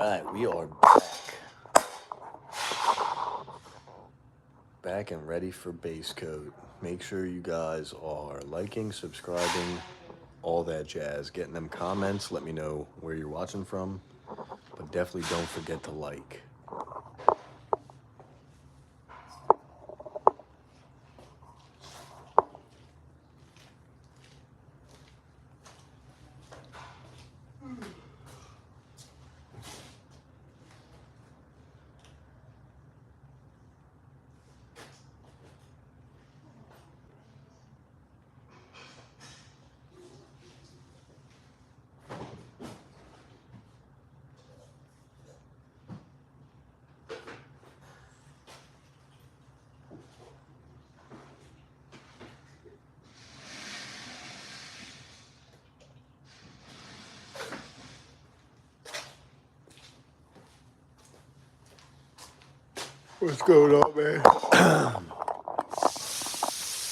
right, we are back and ready for base coat. Make sure you guys are liking, subscribing, all that jazz. Getting them comments, let me know where you're watching from, but definitely don't forget to like. What's going on, man?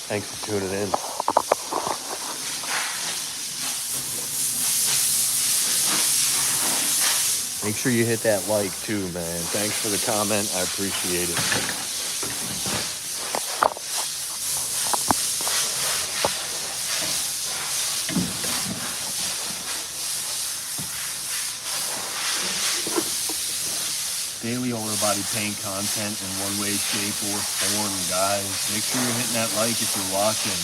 Thanks for tuning in. Make sure you hit that like too, man. Thanks for the comment. I appreciate it. Daily auto body paint content in one way, shape, or form, guys. Make sure you're hitting that like if you're watching.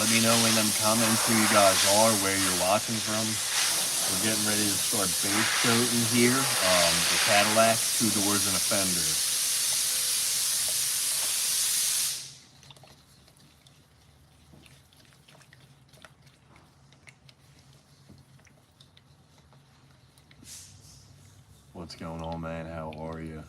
Let me know in them comments who you guys are, where you're watching from. We're getting ready to start base coating here. The Cadillac, 2 doors and a fender. What's going on, man? How are you?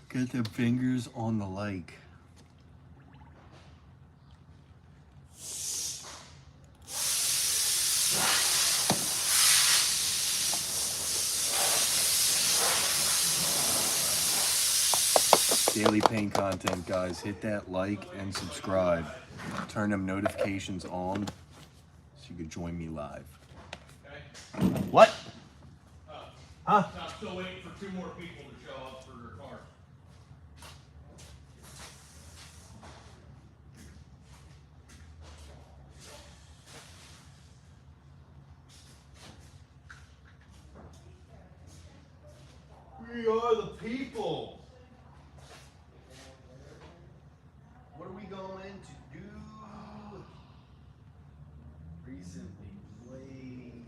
Get them fingers on the like. Daily paint content, guys. Hit that like and subscribe. Turn them notifications on so you can join me live. Okay. What? Huh? I'm still waiting for 2 more people to show up for their car. We are the people. What are we going to do? Recently played.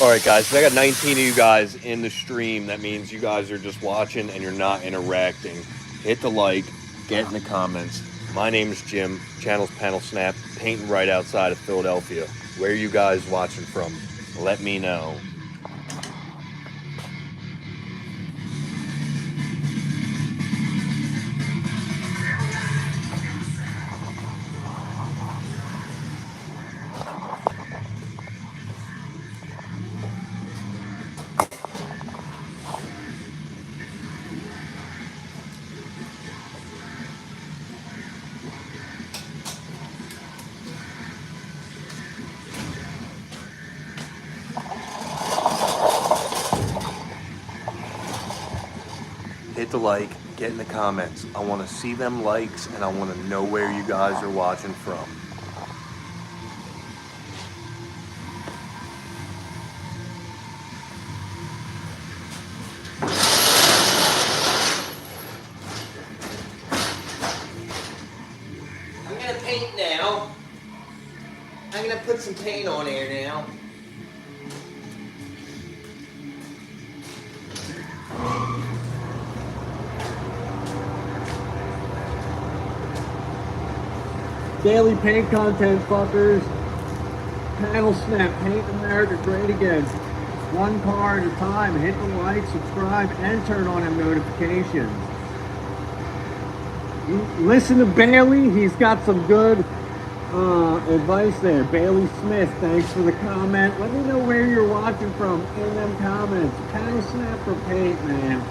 All right, guys, so I got 19 of you guys in the stream. That means you guys are just watching and you're not interacting. Hit the like, get in the comments. My name is Jim, channel's Panelsnap, painting right outside of Philadelphia. Where are you guys watching from? Let me know. Hit the like, get in the comments. I want to see them likes and I want to know where you guys are watching from. gonna paint now. I'm gonna put some paint on here now. Daily paint content, fuckers. Panelsnap, Paint America great again. One car at a time. Hit the like, subscribe, and turn on them notifications. Listen to Bailey. He's got some good advice there. Bailey Smith, thanks for the comment. Let me know where you're watching from in them comments. Panelsnap or paint, man.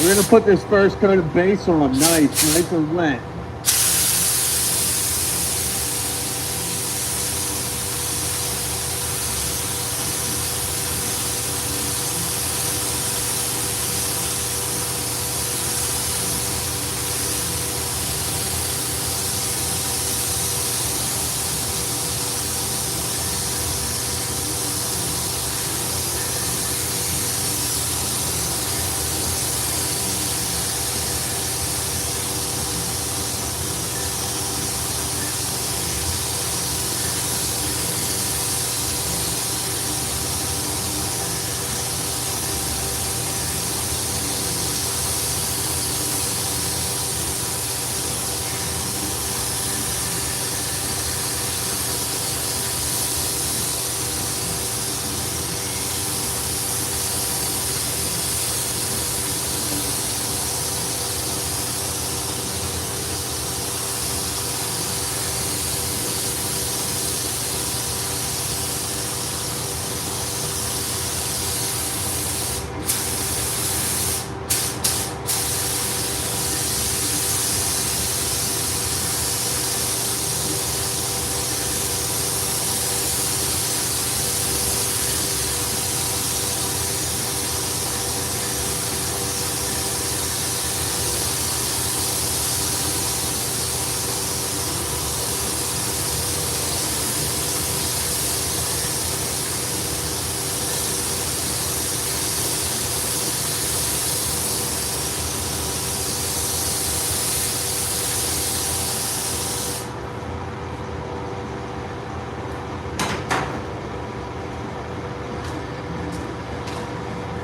We're gonna put this first coat of base on nice and wet.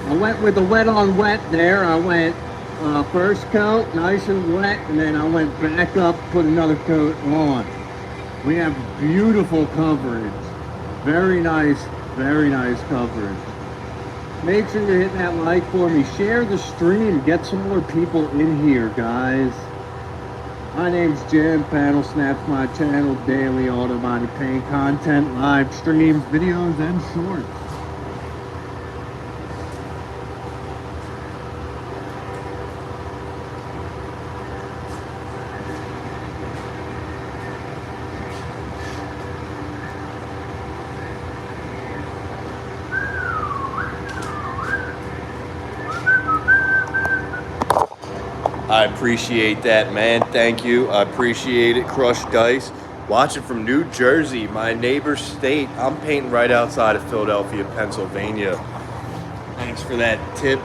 I went with the wet on wet there. I went first coat, nice and wet, and then I went back up, put another coat on. We have beautiful coverage. Very nice coverage. Make sure you're hitting that like for me. Share the stream. Get some more people in here, guys. My name's Jim. Panelsnap's my channel. Daily auto body paint content, live streams, videos, and shorts. I appreciate that, man. Thank you. I appreciate it. Crushed Dice. Watching from New Jersey, my neighbor state. I'm painting right outside of Philadelphia, Pennsylvania. Thanks for that tip.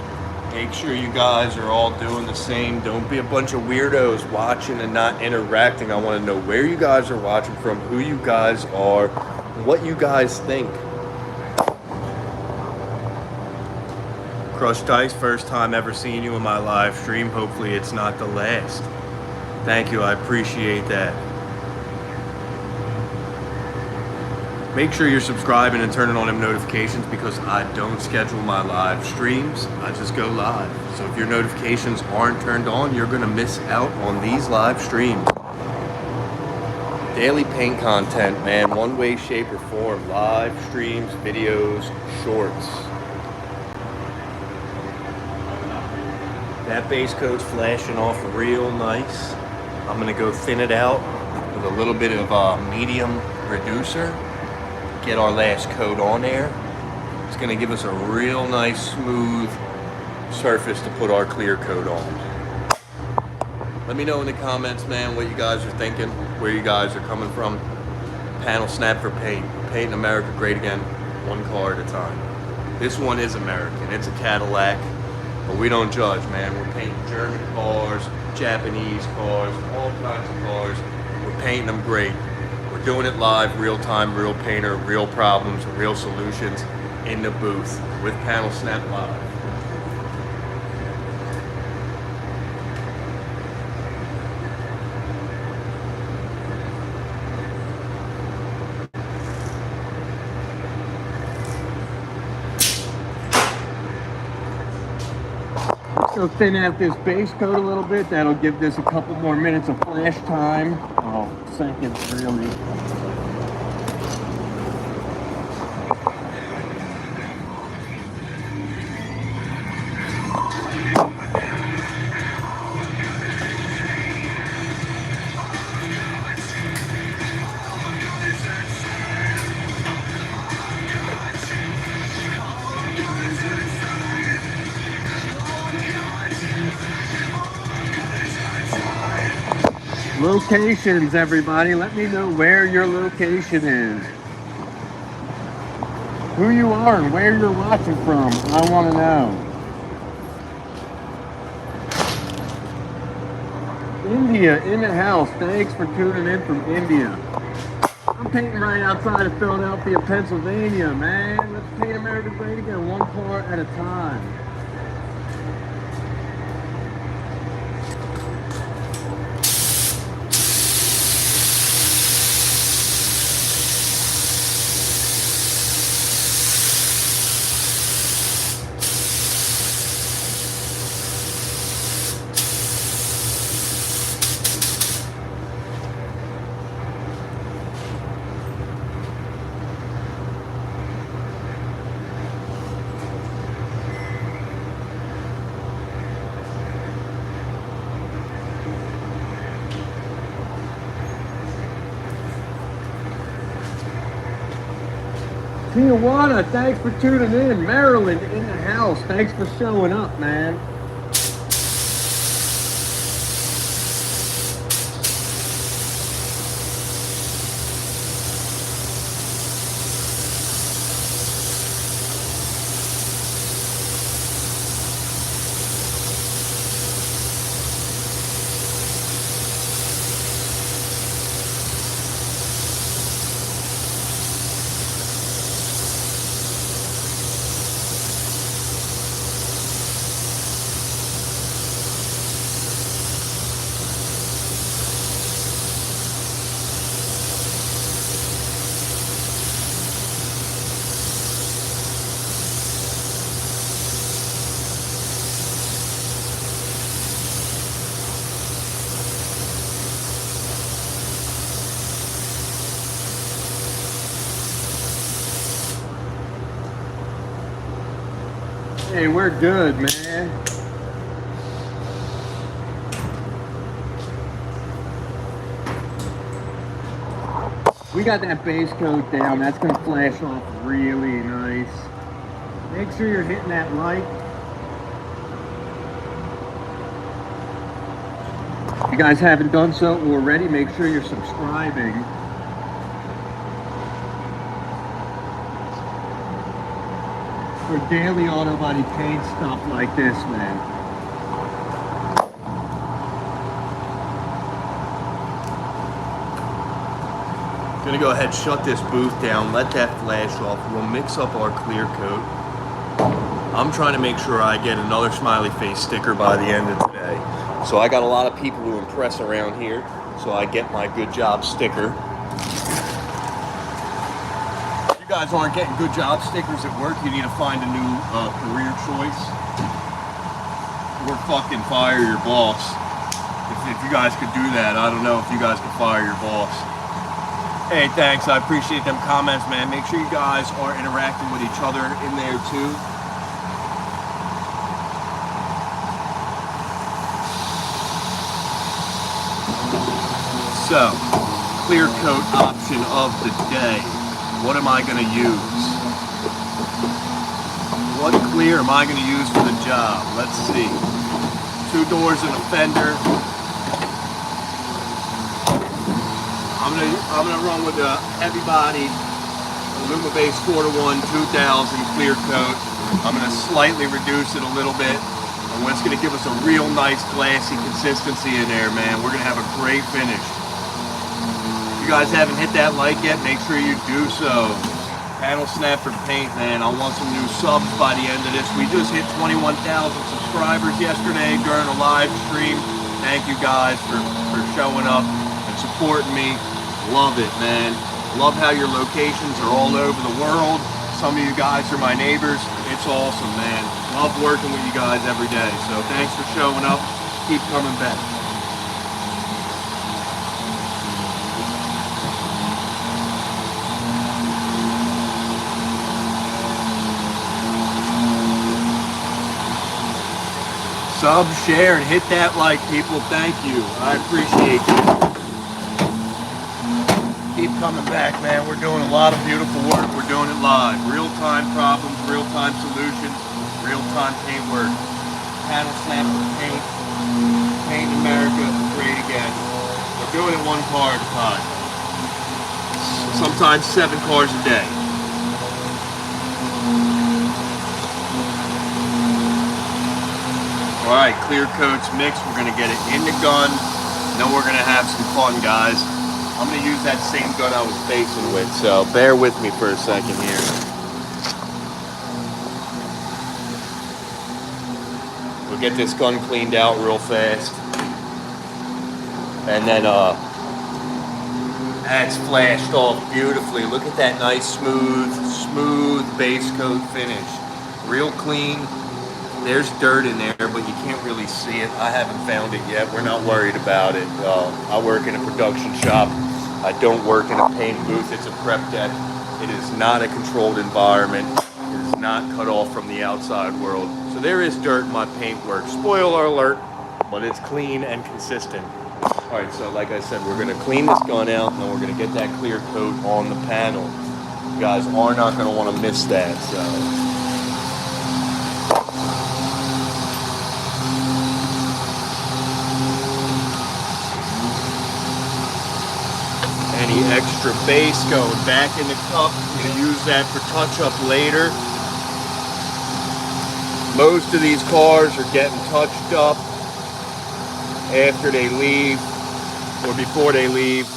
Make sure you guys are all doing the same. Don't be a bunch of weirdos watching and not interacting. I want to know where you guys are watching from, who you guys are, what you guys think. Crushed Dice, first time ever seeing you in my live stream. Hopefully it's not the last. Thank you, I appreciate that. Make sure you're subscribing and turning on them notifications because I don't schedule my live streams. I just go live. So if your notifications aren't turned on, you're gonna miss out on these live streams. Daily paint content, man, one way, shape, or form. Live streams, videos, shorts. That base coat's flashing off real nice. I'm gonna go thin it out with a little bit of medium reducer. Get our last coat on there. It's gonna give us a real nice, smooth surface to put our clear coat on. Let me know in the comments, man, what you guys are thinking, where you guys are coming from. Panelsnap for paint. Painting America great again, one car at a time. This one is American. It's a Cadillac, but we don't judge, man. We're painting German cars, Japanese cars, all kinds of cars. We're painting them great. We're doing it live, real time, real painter, real problems, real solutions in the booth with Panelsnap Live. So thin out this base coat a little bit. That'll give this a couple more minutes of flash time. Oh, seconds really. Locations, everybody. Let me know where your location is. Who you are and where you're watching from. I want to know. India in the house. Thanks for tuning in from India. I'm painting right outside of Philadelphia, Pennsylvania, man. Let's paint America great again, one car at a time. Tijuana, thanks for tuning in. Maryland in the house. Thanks for showing up, man. Hey, we're good, man. We got that base coat down. That's gonna flash off really nice. Make sure you're hitting that like. If you guys haven't done so already, make sure you're subscribing. For daily auto body paint stuff like this, man. Gonna go ahead, shut this booth down, let that flash off. We'll mix up our clear coat. I'm trying to make sure I get another smiley face sticker by the end of today. So I got a lot of people to impress around here, so I get my good job sticker. You guys aren't getting good job stickers at work, you need to find a new career choice, or fucking fire your boss. If you guys could do that, I don't know if you guys could fire your boss. Hey, thanks, I appreciate them comments, man. Make sure you guys are interacting with each other in there too. So, clear coat option of the day. What am I going to use? What clear am I going to use for the job? Let's see. 2 doors and a fender. I'm gonna run with a heavy body Aluma-based 4-to-1 2000 clear coat. I'm gonna slightly reduce it a little bit, and what's gonna give us a real nice glassy consistency in there, man. We're gonna have a great finish. If you guys haven't hit that like yet, make sure you do so. Panelsnap for paint, man. I want some new subs by the end of this. We just hit 21,000 subscribers yesterday during a live stream. Thank you guys for showing up and supporting me. Love it, man. Love how your locations are all over the world. Some of you guys are my neighbors. It's awesome, man. Love working with you guys every day. So thanks for showing up. Keep coming back. Sub, share, and hit that like, people. Thank you. I appreciate you. Keep coming back, man. We're doing a lot of beautiful work. We're doing it live. Real-time problems, real-time solutions, real-time paint work. Panelsnap for paint. Paint America, great again. We're doing it 1 car at a time. Sometimes 7 cars a day. All right, clear coats mixed. We're gonna get it in the gun. Then we're gonna have some fun, guys. I'm gonna use that same gun I was facing with, so bear with me for a second here. We'll get this gun cleaned out real fast. And then that's flashed off beautifully. Look at that nice smooth base coat finish. Real clean. There's dirt in there, but you can't really see it. I haven't found it yet. We're not worried about it. I work in a production shop. I don't work in a paint booth. It's a prep deck. It is not a controlled environment. It is not cut off from the outside world. So there is dirt in my paint work. Spoiler alert, but it's clean and consistent. All right, so like I said, we're gonna clean this gun out, and then we're gonna get that clear coat on the panel. You guys are not gonna wanna miss that, so. Any extra base going back in the cup. I'm going to use that for touch-up later. Most of these cars are getting touched up after they leave or before they leave.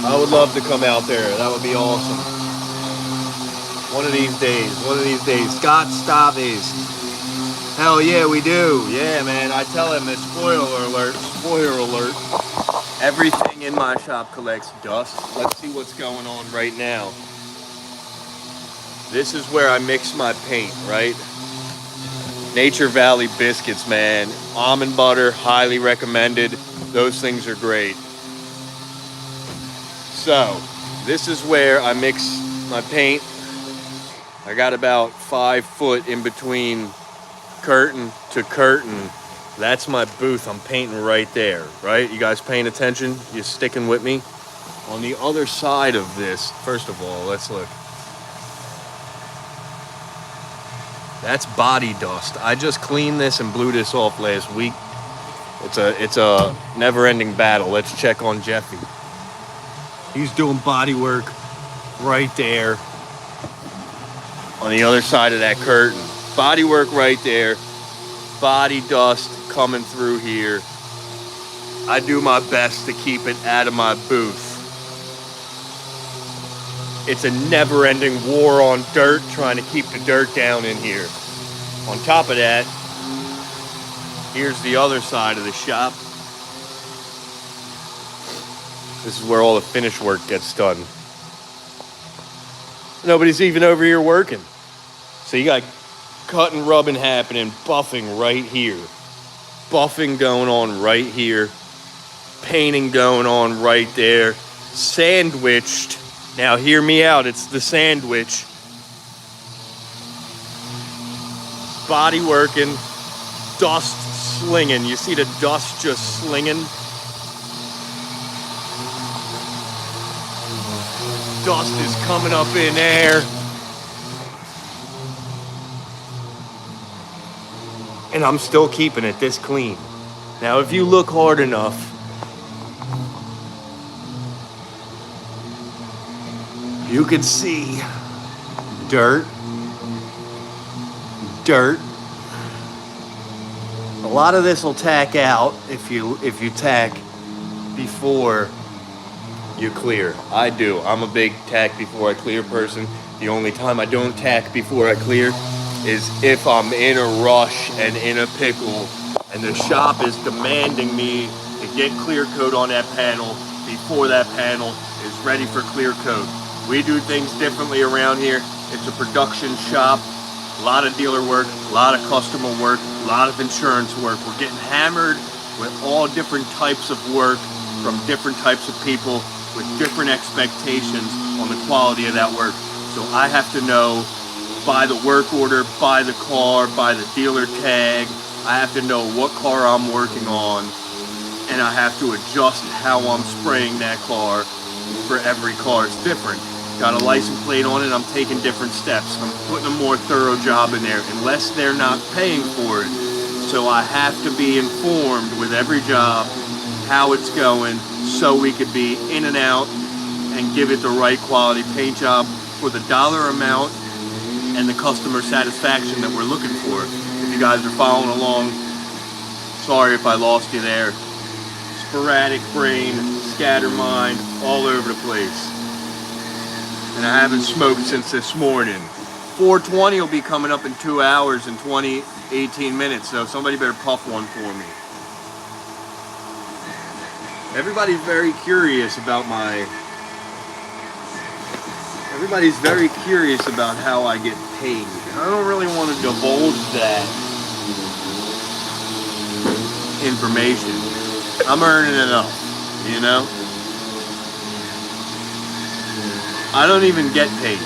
I would love to come out there. That would be awesome. One of these days. Scott Staves. Hell yeah, we do. Yeah, man, I tell him, it's spoiler alert. Everything in my shop collects dust. Let's see what's going on right now. This is where I mix my paint, right? Nature Valley biscuits, man. Almond butter, highly recommended. Those things are great. So, this is where I mix my paint. I got about 5 foot in between curtain to curtain. That's my booth. I'm painting right there, right? You guys paying attention? You sticking with me? On the other side of this, first of all, let's look. That's body dust. I just cleaned this and blew this off last week. It's a never-ending battle. Let's check on Jeffy. He's doing body work right there on the other side of that curtain. Body work right there. Body dust coming through here. I do my best to keep it out of my booth. It's a never-ending war on dirt, trying to keep the dirt down in here. On top of that, here's the other side of the shop. This is where all the finish work gets done. Nobody's even over here working. So you got cutting, rubbing happening, buffing right here. Buffing going on right here. Painting going on right there. Sandwiched. Now hear me out, it's the sandwich. Body working. Dust slinging. You see the dust just slinging? Dust is coming up in there. And I'm still keeping it this clean. Now, if you look hard enough, you can see dirt. A lot of this will tack out if you tack before you clear. I do. I'm a big tack before I clear person. The only time I don't tack before I clear is if I'm in a rush and in a pickle and the shop is demanding me to get clear coat on that panel before that panel is ready for clear coat. We do things differently around here. It's a production shop. A lot of dealer work, a lot of customer work, a lot of insurance work. We're getting hammered with all different types of work from different types of people with different expectations on the quality of that work. So I have to know by the work order, by the car, by the dealer tag. I have to know what car I'm working on, and I have to adjust how I'm spraying that car for every car. It's different. Got a license plate on it, I'm taking different steps. I'm putting a more thorough job in there, unless they're not paying for it. So I have to be informed with every job how it's going, so we could be in and out and give it the right quality paint job for the dollar amount and the customer satisfaction that we're looking for. If you guys are following along, sorry if I lost you there. Sporadic brain, scattermind, all over the place. And I haven't smoked since this morning. 420 will be coming up in 2 hours and 18 minutes, so somebody better puff one for me. Everybody's very curious about how I get paid. I don't really want to divulge that information. I'm earning enough, you know? I don't even get paid.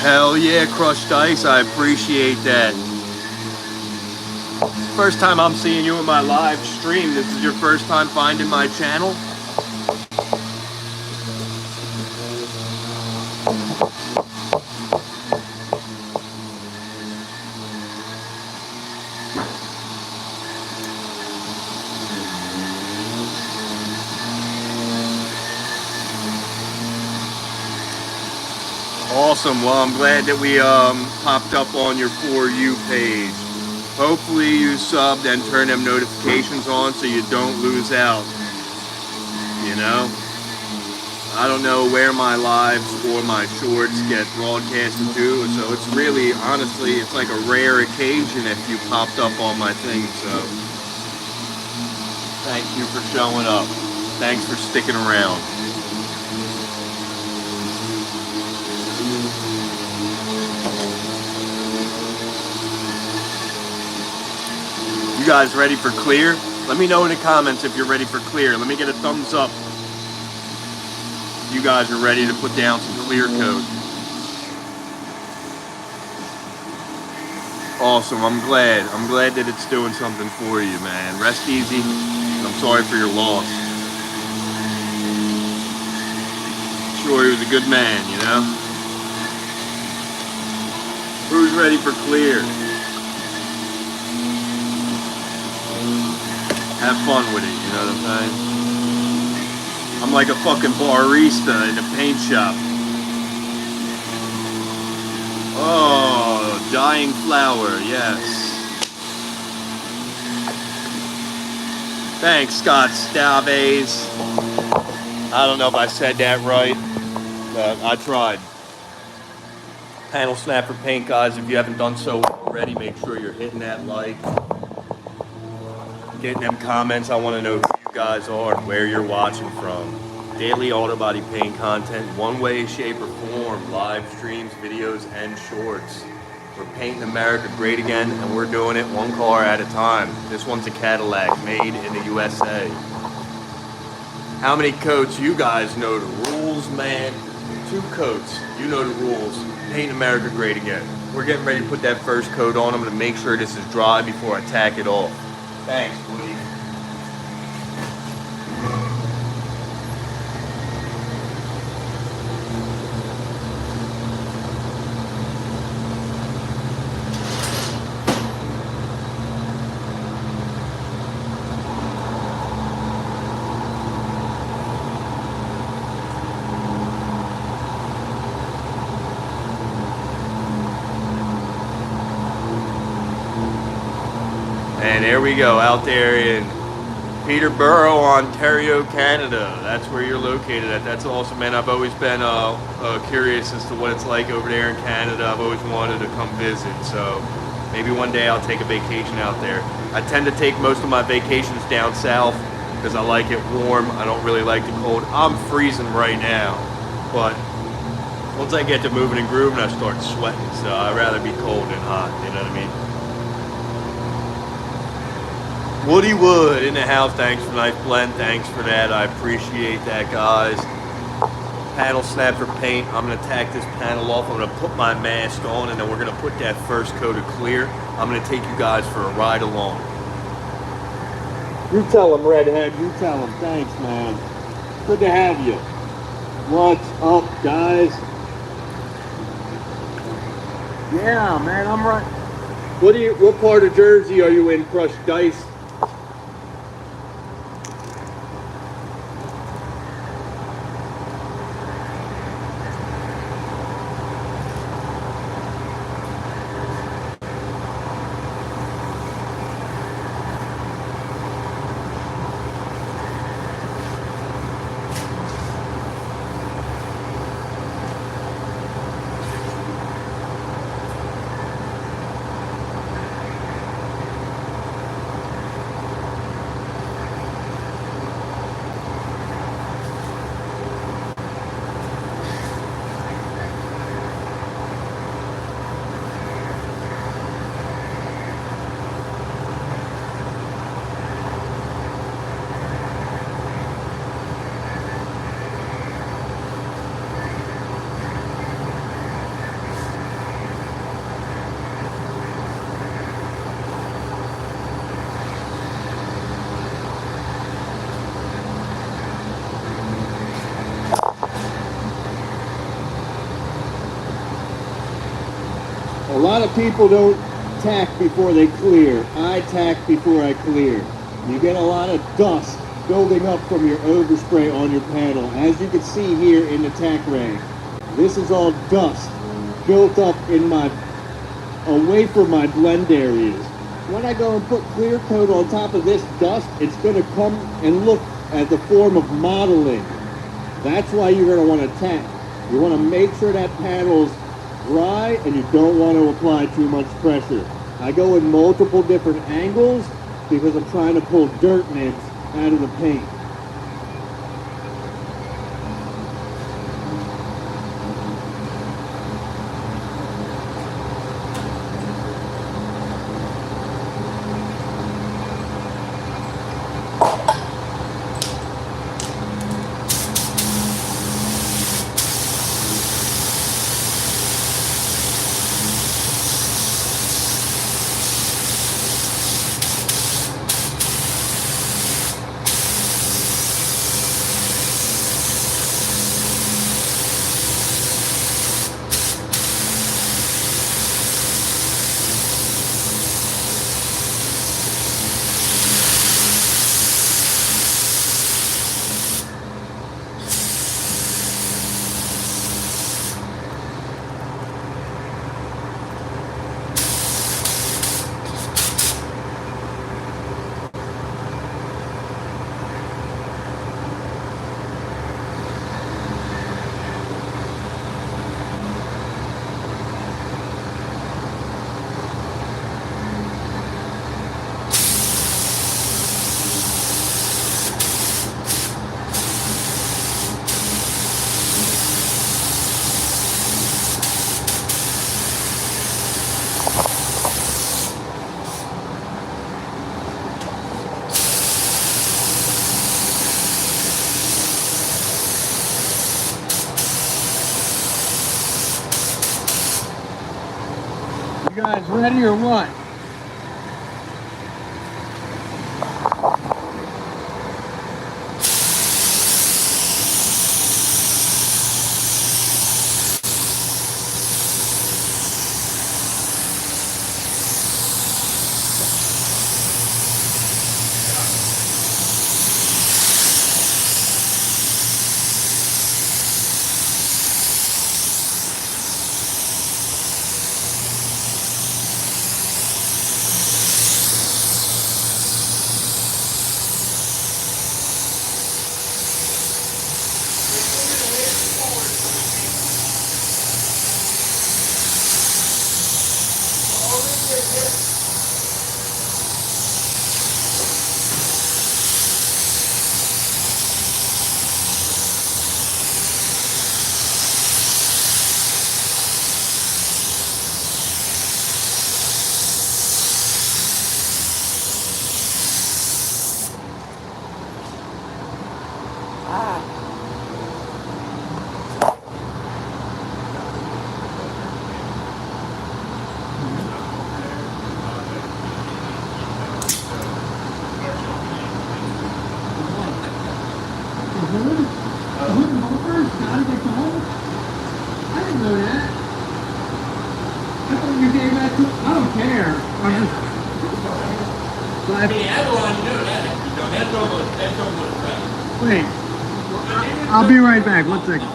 Hell yeah, Crushed Ice, I appreciate that. First time I'm seeing you in my live stream. This is your first time finding my channel? Awesome. Well, I'm glad that we popped up on your For You page. Hopefully you subbed and turn them notifications on so you don't lose out. You know? I don't know where my lives or my shorts get broadcasted to, so it's really, honestly, it's like a rare occasion if you popped up on my thing, so thank you for showing up. Thanks for sticking around. You guys ready for clear? Let me know in the comments if you're ready for clear. Let me get a thumbs up. You guys are ready to put down some clear coat. Awesome, I'm glad. I'm glad that it's doing something for you, man. Rest easy, and I'm sorry for your loss. Sure, he was a good man, you know? Who's ready for clear? Have fun with it, you know what I'm saying? I'm like a fucking barista in a paint shop. Oh, dying flower, yes. Thanks, Scott Staves. I don't know if I said that right, but I tried. Panelsnap for paint, guys. If you haven't done so already, make sure you're hitting that like. Getting them comments. I want to know who you guys are and where you're watching from. Daily auto body paint content, one way, shape, or form, live streams, videos, and shorts. We're painting America great again, and we're doing it one car at a time. This one's a Cadillac, made in the USA. How many coats? You guys know the rules, man. 2 coats, you know the rules. Painting America great again. We're getting ready to put that first coat on. I'm gonna make sure this is dry before I tack it off. Thanks, Woody. And there we go, out there in Peterborough, Ontario, Canada. That's where you're located at. That's awesome, man. I've always been curious as to what it's like over there in Canada. I've always wanted to come visit, so maybe one day I'll take a vacation out there. I tend to take most of my vacations down south because I like it warm. I don't really like the cold. I'm freezing right now, but once I get to moving and grooving, I start sweating, so I'd rather be cold than hot, you know what I mean? Woody Wood in the house. Thanks for Nice Blend. Thanks for that. I appreciate that, guys. Panelsnap for paint. I'm going to tack this panel off. I'm going to put my mask on, and then we're going to put that first coat of clear. I'm going to take you guys for a ride along. You tell him, Redhead. You tell him. Thanks, man. Good to have you. What's up, guys? Yeah, man, I'm right. What part of Jersey are you in, Crushed Dice? A lot of people don't tack before they clear. I tack before I clear. You get a lot of dust building up from your overspray on your panel. As you can see here in the tack rag, this is all dust built up in away from my blend areas. When I go and put clear coat on top of this dust, it's going to come and look as a form of modeling. That's why you're going to want to tack. You want to make sure that panel's dry, and you don't want to apply too much pressure. I go in multiple different angles because I'm trying to pull dirt nits out of the paint. guys ready or what? Wait, I'll be right back. 1 second.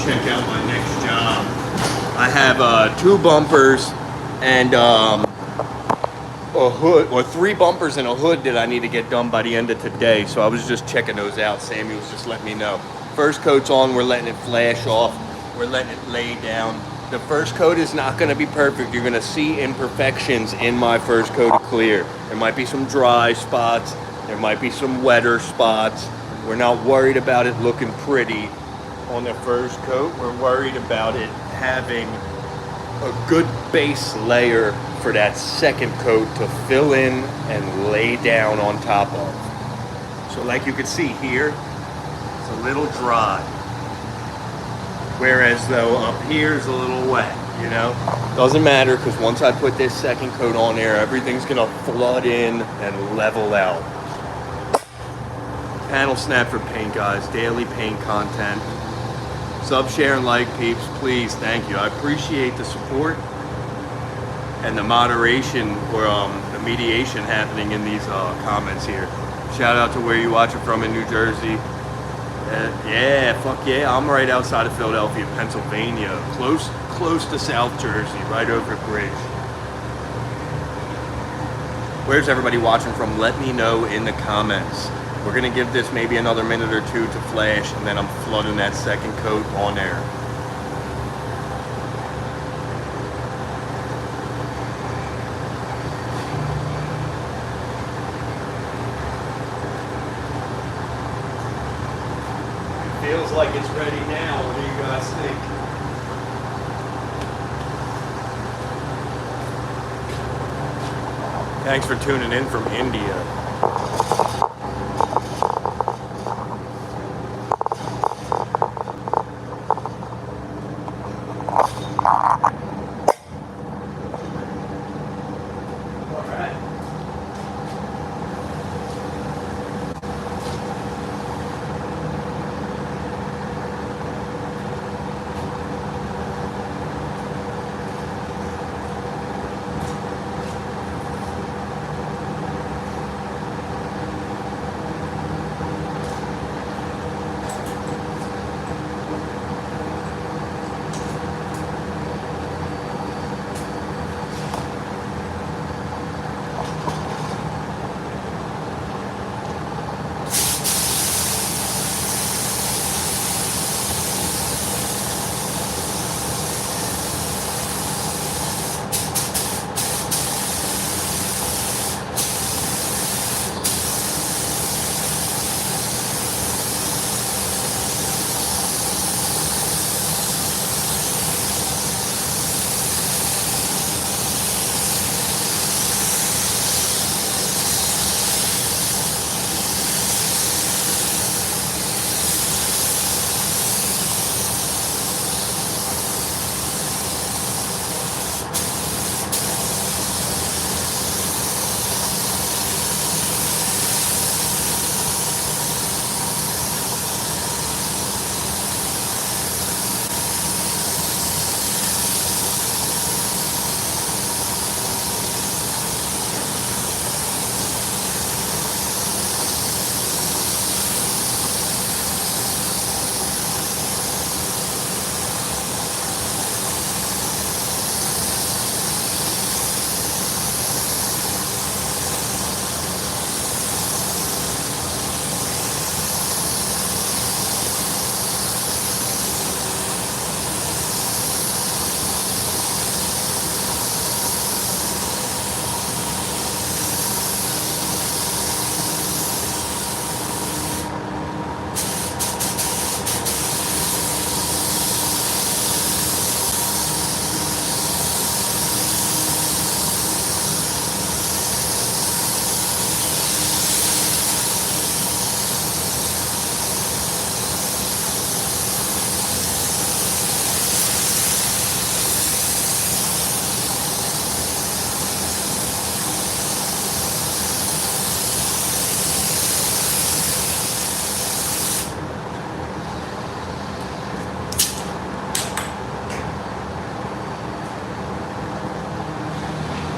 Check out my next job. I have 2 bumpers and a hood, or 3 bumpers and a hood that I need to get done by the end of today. So I was just checking those out. Sammy was just letting me know. First coat's on, we're letting it flash off. We're letting it lay down. The first coat is not gonna be perfect. You're gonna see imperfections in my first coat of clear. There might be some dry spots. There might be some wetter spots. We're not worried about it looking pretty on the first coat. We're worried about it having a good base layer for that second coat to fill in and lay down on top of. So like you can see here, it's a little dry. Whereas though up here is a little wet, you know? Doesn't matter, because once I put this second coat on there, everything's gonna flood in and level out. Panelsnap for paint guys, daily paint content. Sub, share, and like, peeps, please, thank you. I appreciate the support and the moderation, or the mediation happening in these comments here. Shout out to where you watch it from in New Jersey. Yeah, fuck yeah, I'm right outside of Philadelphia, Pennsylvania, close to South Jersey, right over the bridge. Where's everybody watching from? Let me know in the comments. We're gonna give this maybe another minute or 2 to flash, and then I'm flooding that second coat on there. It feels like it's ready now. What do you guys think? Thanks for tuning in from India.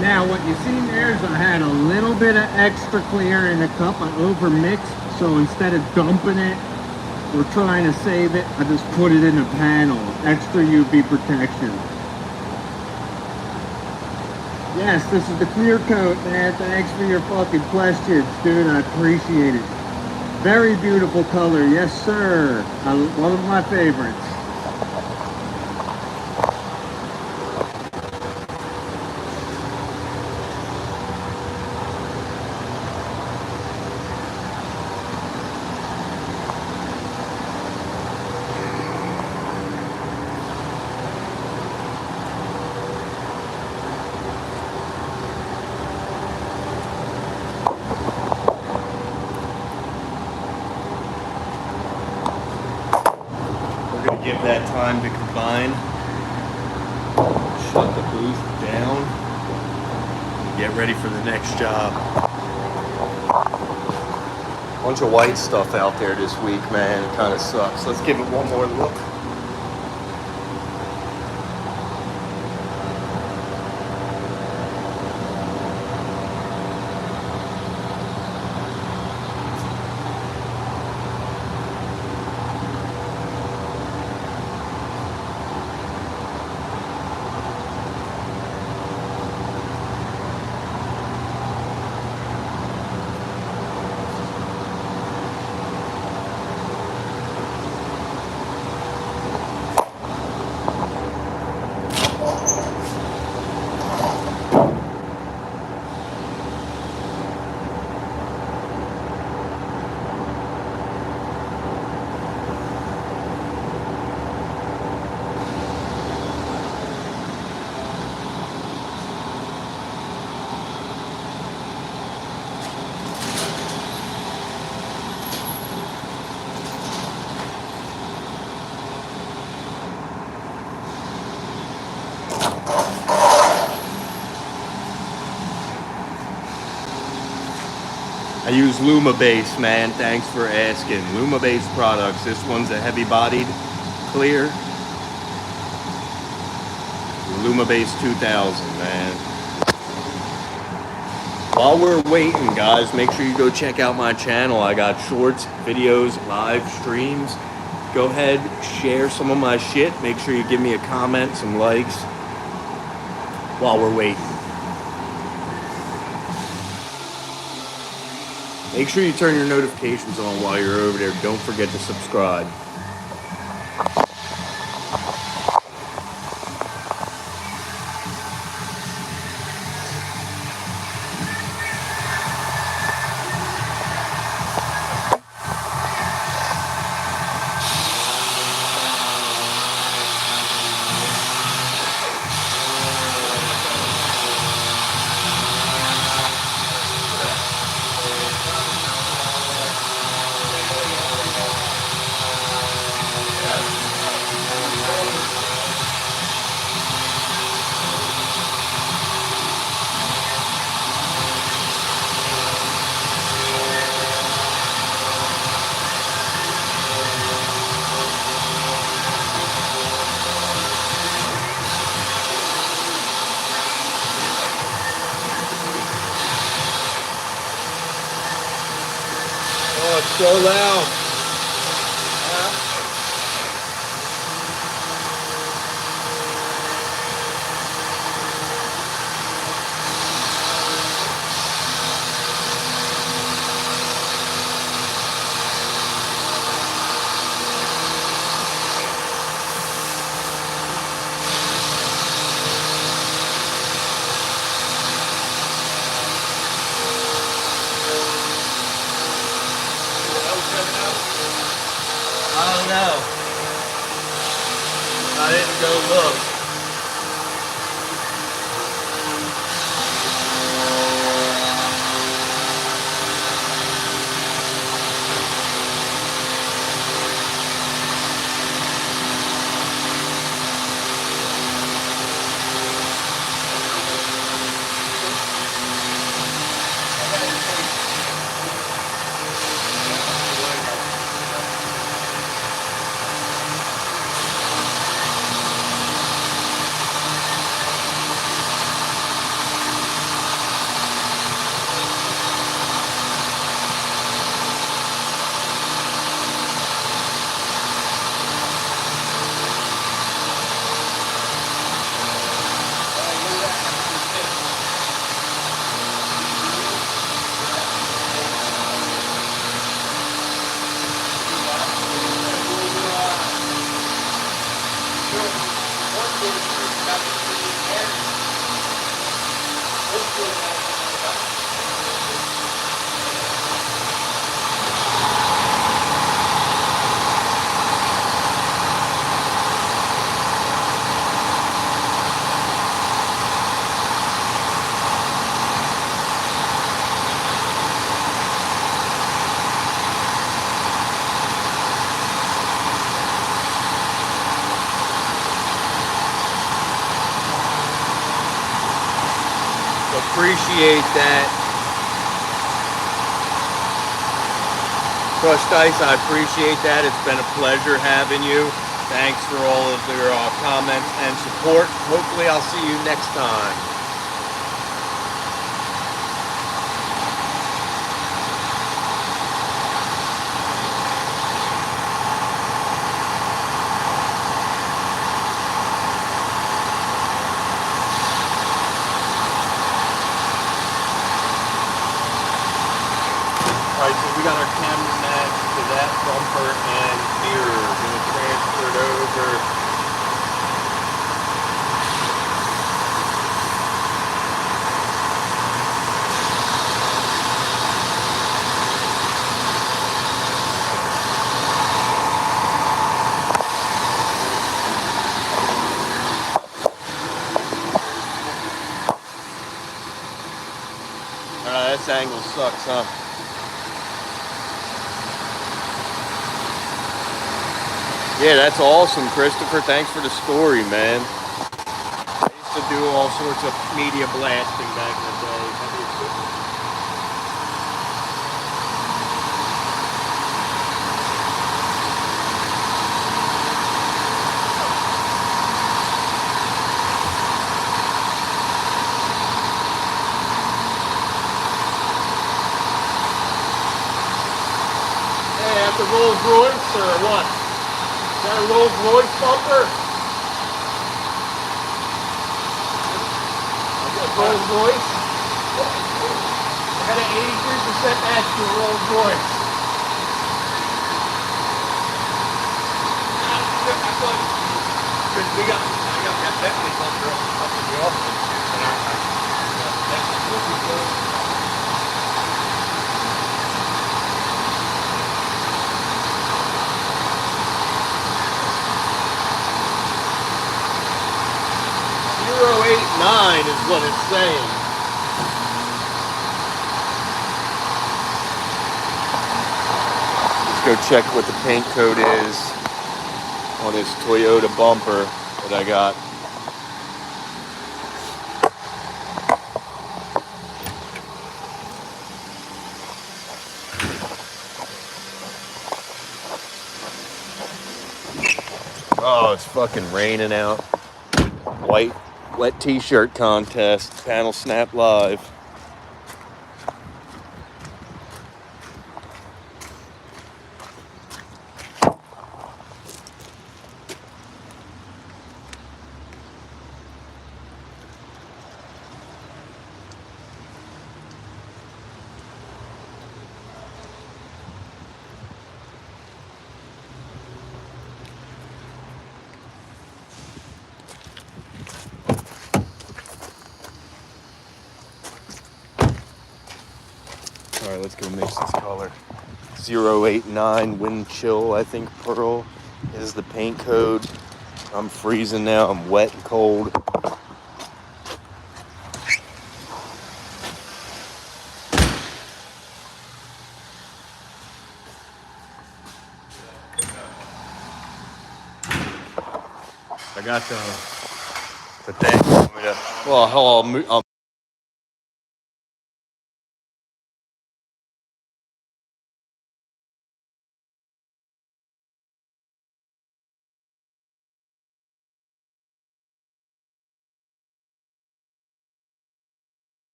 Now what you see there is I had a little bit of extra clear in the cup. I over mixed, so instead of dumping it or trying to save it, I just put it in the panel. Extra UV protection. Yes, this is the clear coat, man. Thanks for your fucking questions, dude. I appreciate it. Very beautiful color, yes sir. One of my favorites. Give that time to combine. Shut the booth down. And get ready for the next job. Bunch of white stuff out there this week, man. It kind of sucks. Let's give it one more look. I use Luma Base, man. Thanks for asking. Luma Base products. This one's a heavy-bodied clear. Luma Base 2000, man. While we're waiting, guys, make sure you go check out my channel. I got shorts, videos, live streams. Go ahead, share some of my shit. Make sure you give me a comment, some likes while we're waiting. Make sure you turn your notifications on while you're over there. Don't forget to subscribe. Oh, it's so loud. I don't know. I didn't go look. Appreciate that. Crushed Ice, I appreciate that. It's been a pleasure having you. Thanks for all of your comments and support. Hopefully I'll see you next time. Alright, so we got our camera next to that bumper and mirror. Gonna transfer it over. This angle sucks, huh? Yeah, that's awesome, Christopher. Thanks for the story, man. I used to do all sorts of media blasting back in the day. Heavy equipment. Hey, that's a Rolls Royce or what? Is that a Rolls Royce bumper? Rolls Royce? I got an 83% match to a Rolls Royce. I got that Bentley bumper up in the office. .089 is what it's saying. Let's go check what the paint code is on this Toyota bumper that I got. Oh, it's fucking raining out. White wet t-shirt contest, Panelsnap live. All right, let's go mix this color. 089 wind chill, I think pearl is the paint code. I'm freezing now, I'm wet and cold. I got the thing. Well, I'll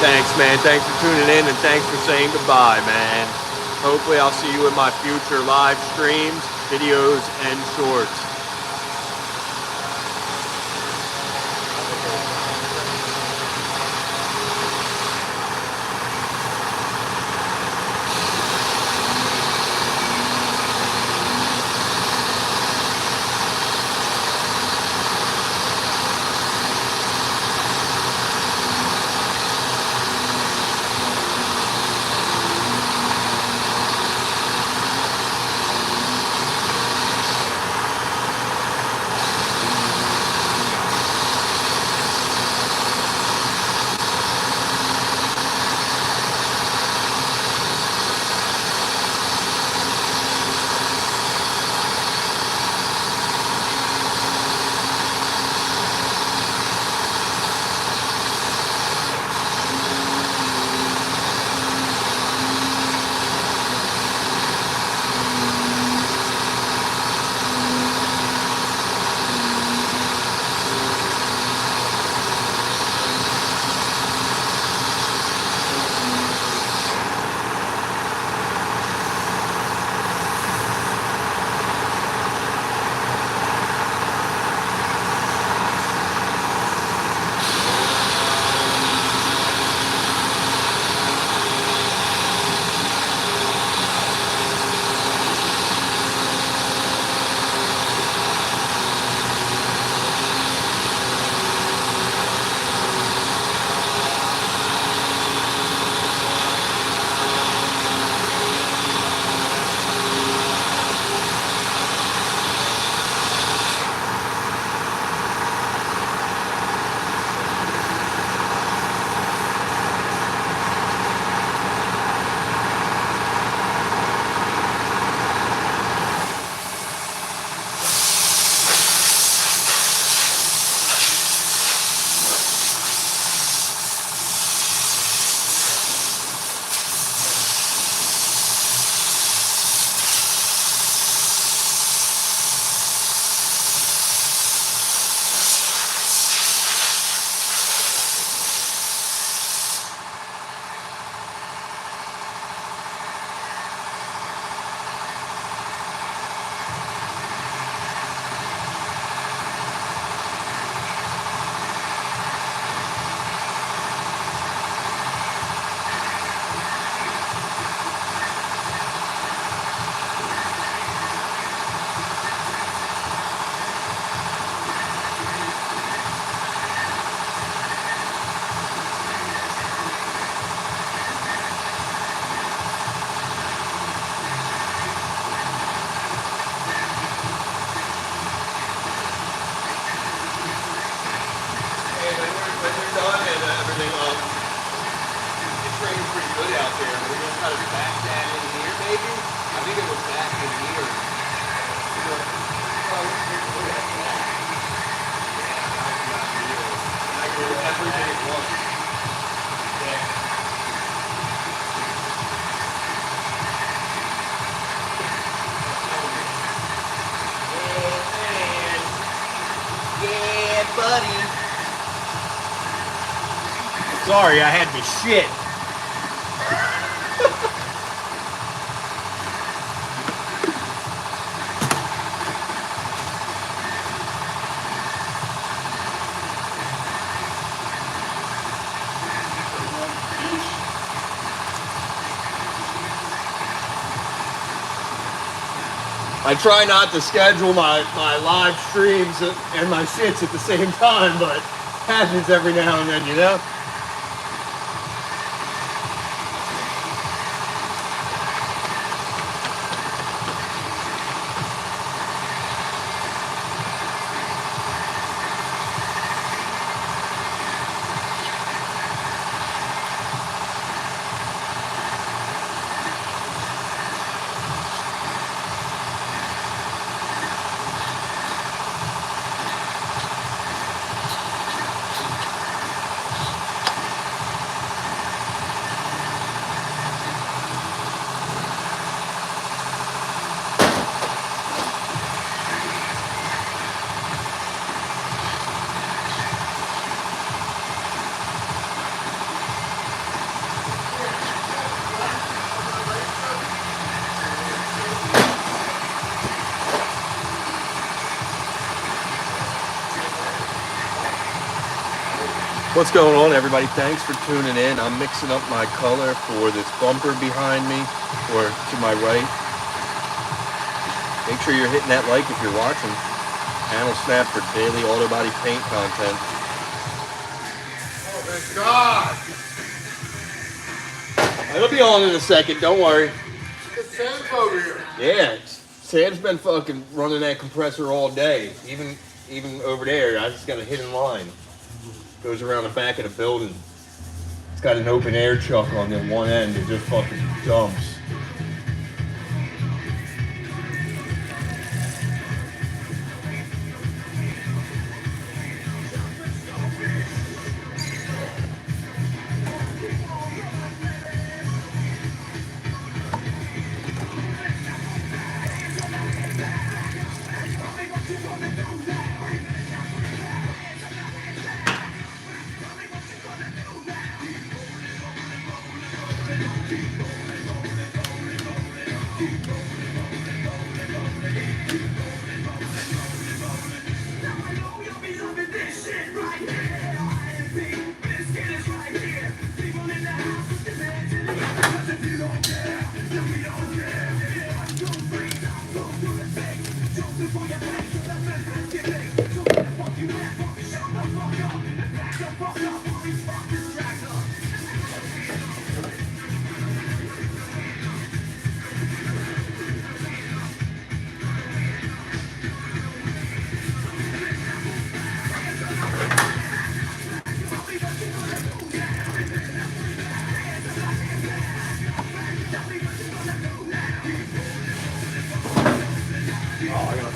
Thanks, man. Thanks for tuning in and thanks for saying goodbye, man. Hopefully I'll see you in my future live streams, videos, and shorts. Sorry, I had to shit. I try not to schedule my live streams and my shits at the same time, but it happens every now and then, you know? What's going on, everybody? Thanks for tuning in. I'm mixing up my color for this bumper behind me, or to my right. Make sure you're hitting that like if you're watching. Panelsnap for daily auto body paint content. Oh, thank God! It'll be on in a second, don't worry. It's Sam's over here. Yeah, Sam's been fucking running that compressor all day. Even over there, I just got a hidden line. Goes around the back of the building. It's got an open air chuck on the one end. It just fucking dumps.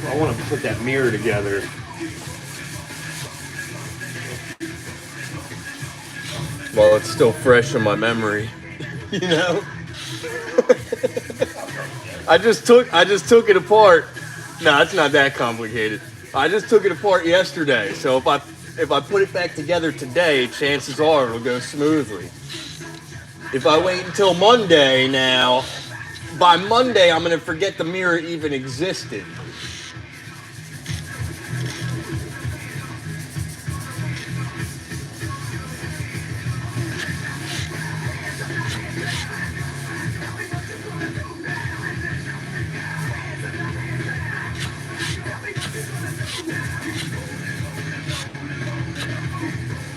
I want to put that mirror together. While it's still fresh in my memory, you know. I just took it apart. No, it's not that complicated. I just took it apart yesterday, so if I put it back together today, chances are it'll go smoothly. If I wait until Monday now, by Monday I'm gonna forget the mirror even existed.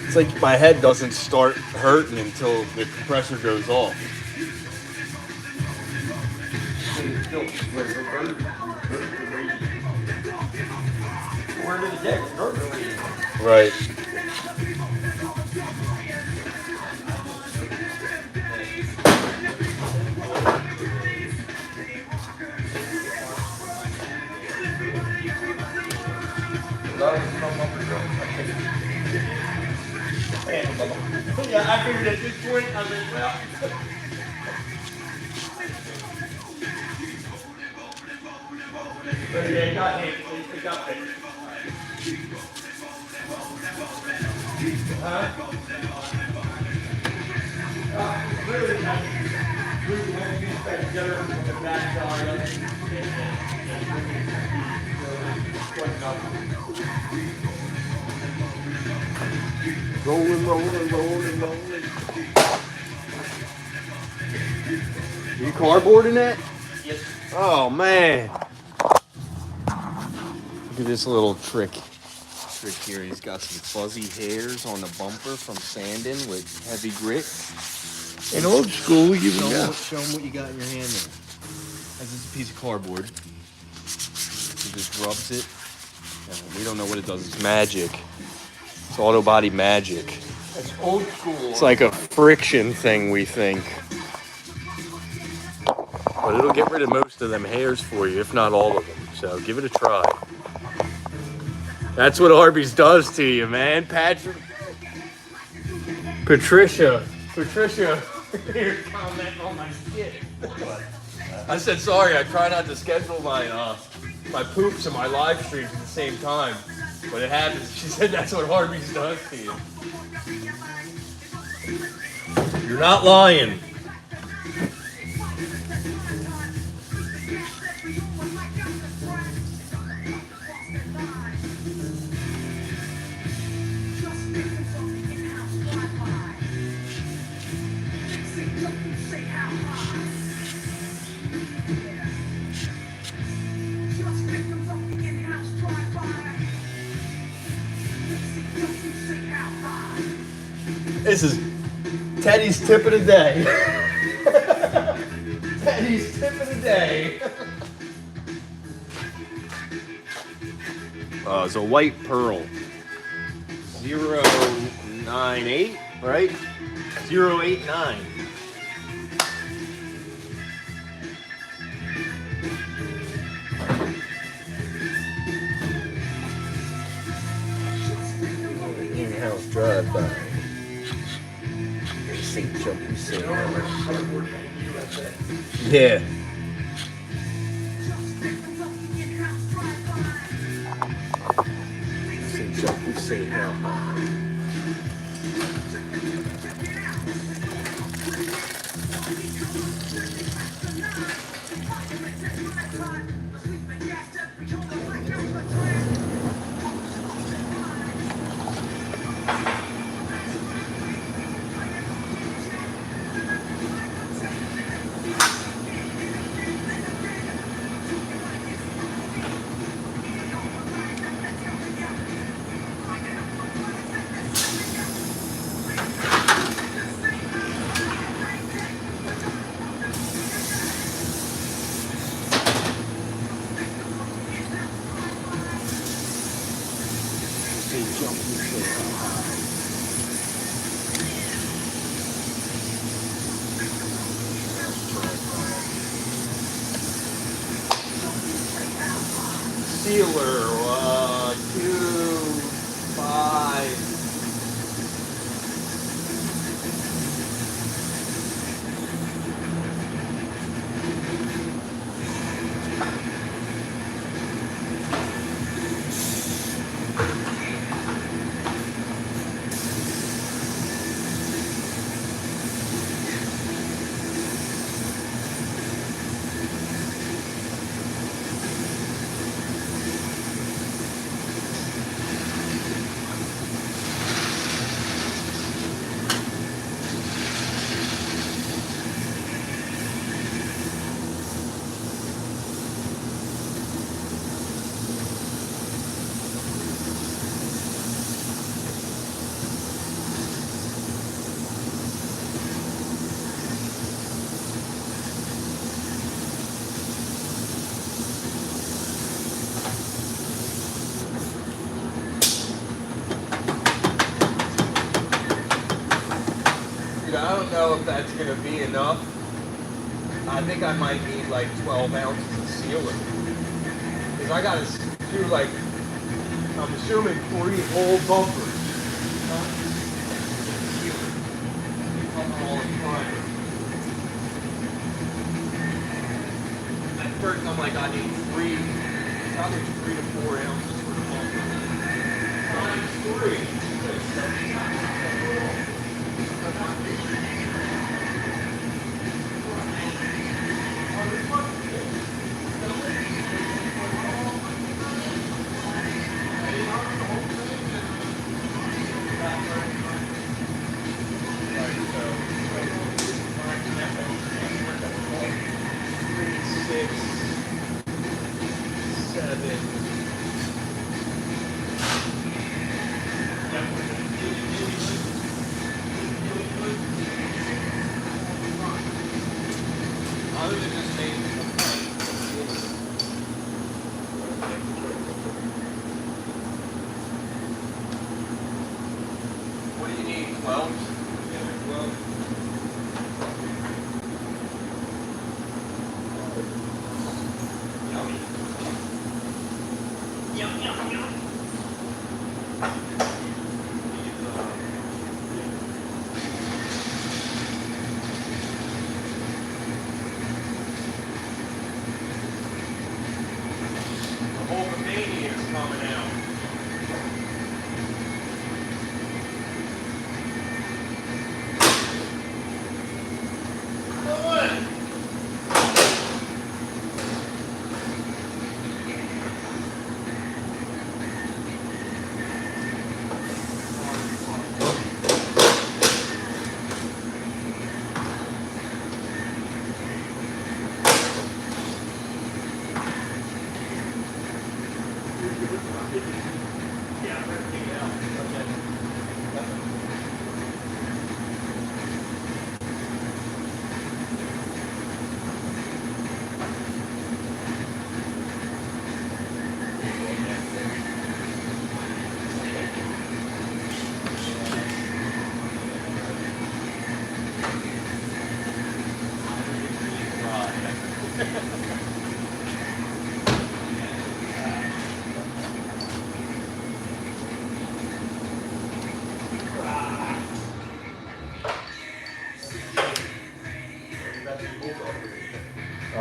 It's like my head doesn't start hurting until the compressor goes off. Right. Yeah, I figured at this point, I was like, well. But yeah, it got hit. It got hit. Really, we won't get back together from the backside. Rolling. You cardboarding that? Yes. Oh man. Look at this little trick here. He's got some fuzzy hairs on the bumper from sanding with heavy grit. In old school, you Show would him what you got in your hand there. That's just a piece of cardboard. He just rubs it. We don't know what it does. It's magic. It's auto body magic. That's old school. It's like a friction thing, we think. But it'll get rid of most of them hairs for you, if not all of them. So give it a try. That's what Arby's does to you, man. Patricia, here, comment on my shit. I said sorry. I try not to schedule my my poops and my live streams at the same time, but it happens. She said that's what Arby's does to you. You're not lying. This is Teddy's tip of the day. Teddy's tip of the day. It's a white pearl. 098, right? 089. In-house drive-by. St. Jumping St. Yeah. St. Jumping St. Sealer, 2.5. I don't know if that's going to be enough. I think I might need like 12 ounces of sealer. Because I got to do like, I'm assuming 3 whole bumpers. All in front. At first I'm like, I need probably 3 to 4 ounces for the bumper. Times 3. What do you need, 12? Yeah, 12. Yum, yum, yum. The whole mania is coming out.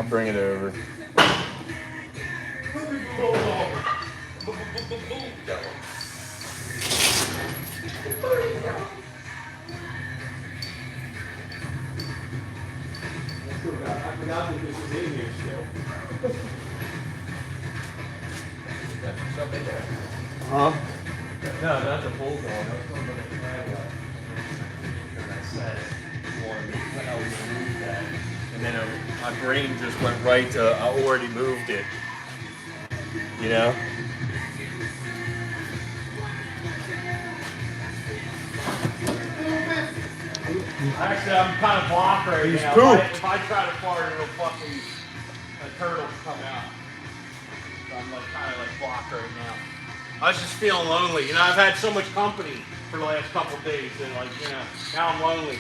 bring it over. I forgot that this was in here still. That's something there. Huh? No, not the bullhorn. I was talking about the Cadillac. And I said, I was gonna move that. And then my brain just went right to, I already moved it. You know? Actually, I'm kind of blocked right He's now. pooped. If I try to fart, it'll fucking, a turtle will come out. So I'm like kind of like blocked right now. I was just feeling lonely. You know, I've had so much company for the last couple of days, and like, you know, now I'm lonely.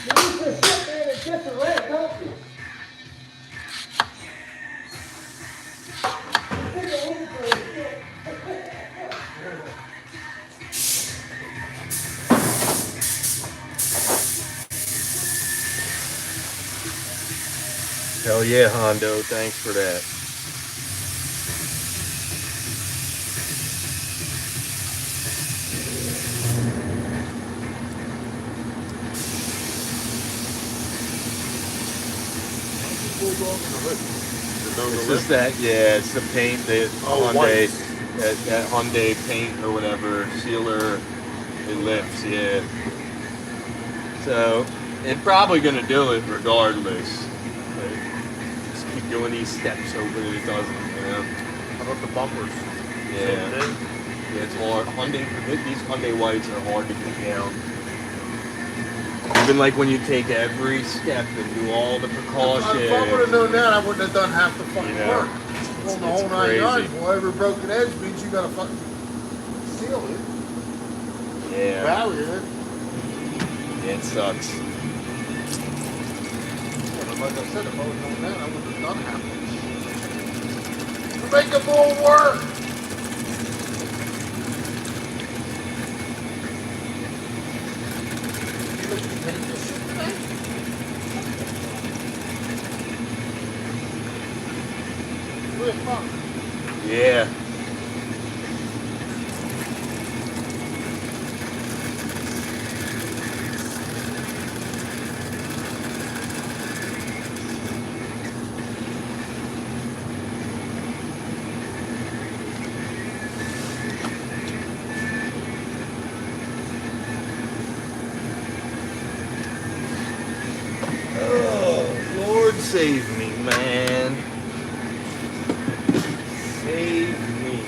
You need to sit there and kiss a leg, don't you? Hell yeah, Hondo. Thanks for that. It's just that, yeah, it's the paint, the Hyundai, that Hyundai paint or whatever, sealer, it lifts, yeah. So, it's probably gonna do it regardless. Like, just keep doing these steps hoping it doesn't, you know? How about the bumpers? Yeah. Yeah, it's hard. These Hyundai whites are hard to get down. Even like when you take every step and do all the precautions. If I would have known that, I wouldn't have done half the fucking You know, work. it's On the whole 9 crazy. yards, well, every broken edge means you gotta fucking seal it, Yeah, barrier it. it sucks. And like I said, if I would have known that, I wouldn't have done half of it. To make it more work. You look, you paint this shit today? Where's mine? Yeah. Oh, Lord save me, man. Save me.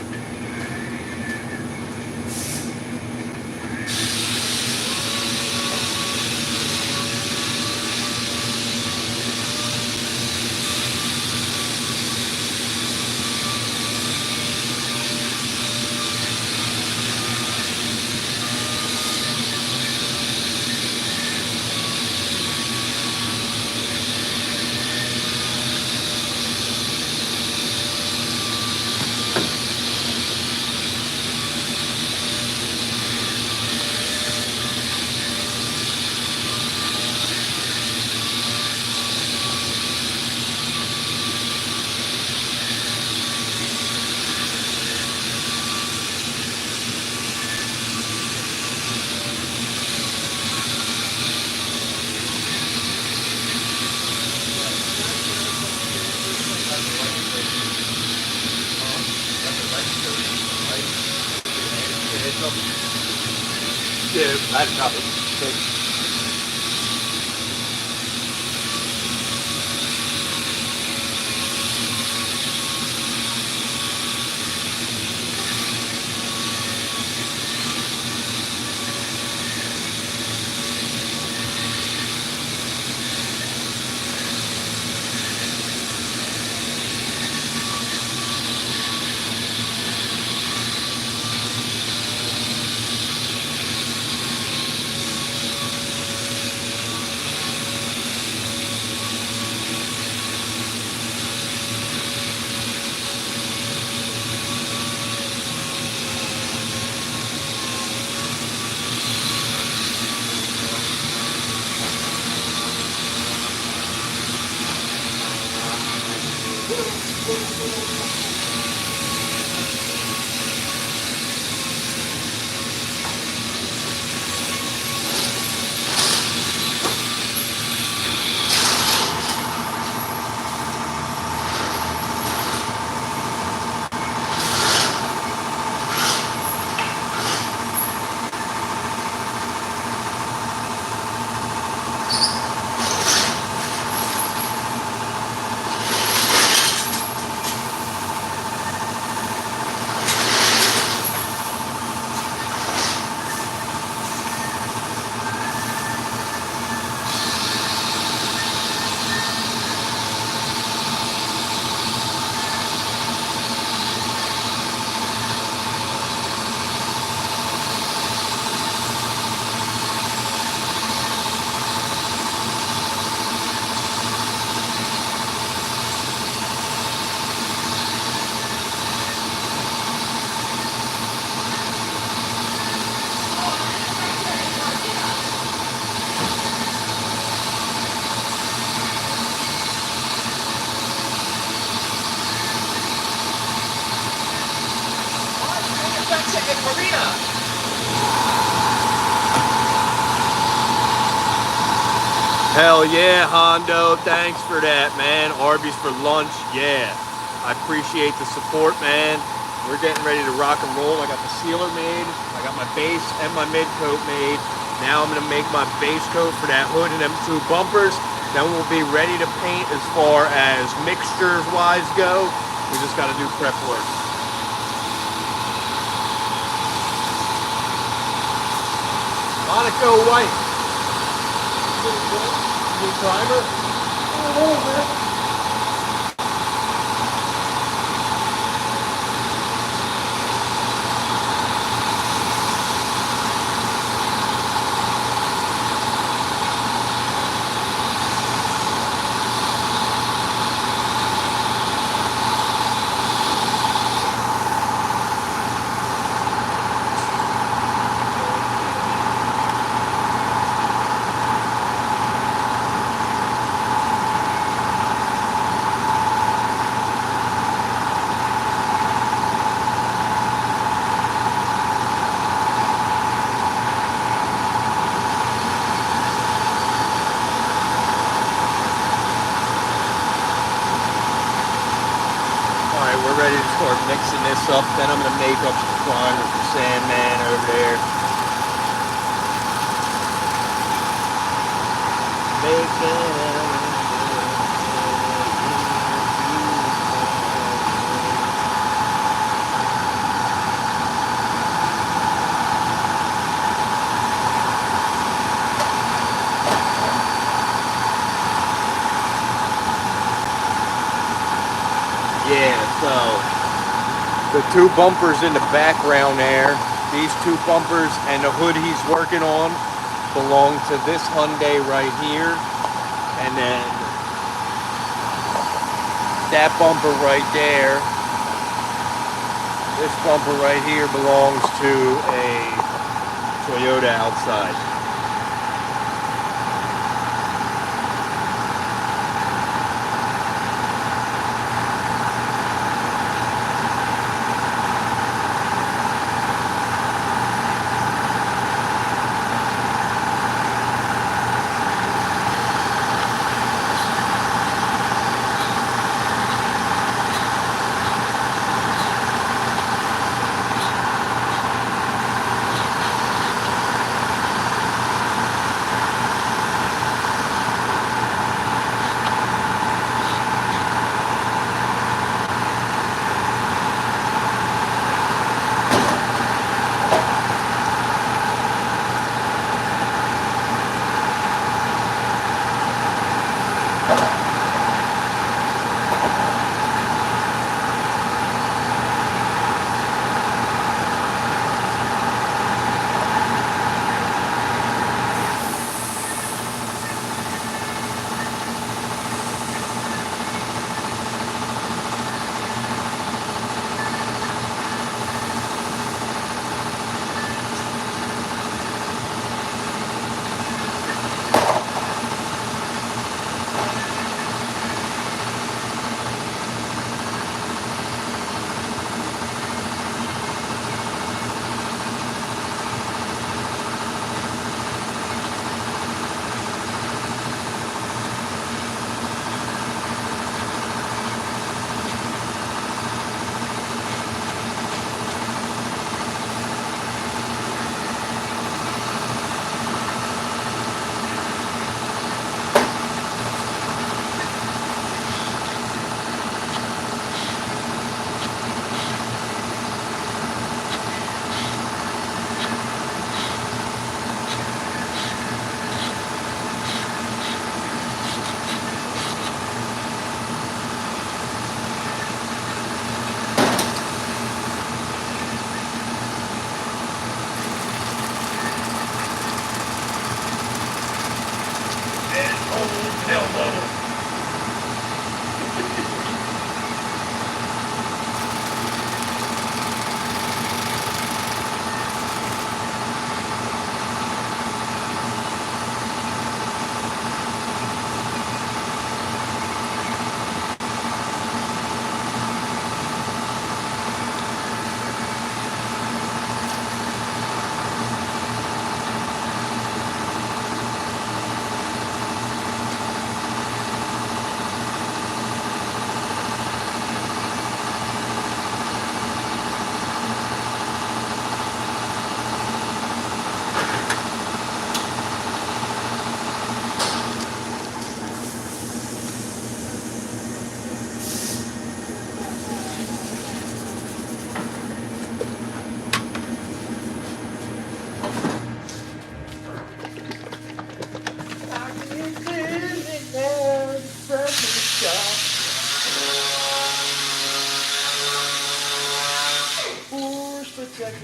Yeah, that's not it. Chicken burrito. Hell yeah, Hondo. Thanks for that, man. Arby's for lunch. Yeah. I appreciate the support, man. We're getting ready to rock and roll. I got the sealer made. I got my base and my mid coat made. Now I'm going to make my base coat for that hood and them two bumpers. Then we'll be ready to paint as far as mixtures wise go. We just got to do prep work. Monaco white. New primer? We're ready to start mixing this up. Then I'm going to make up some primer for Sandman over there. Yeah, so the two bumpers in the background there, these two bumpers and the hood he's working on belong to this Hyundai right here. And then that bumper right there, this bumper right here belongs to a Toyota outside.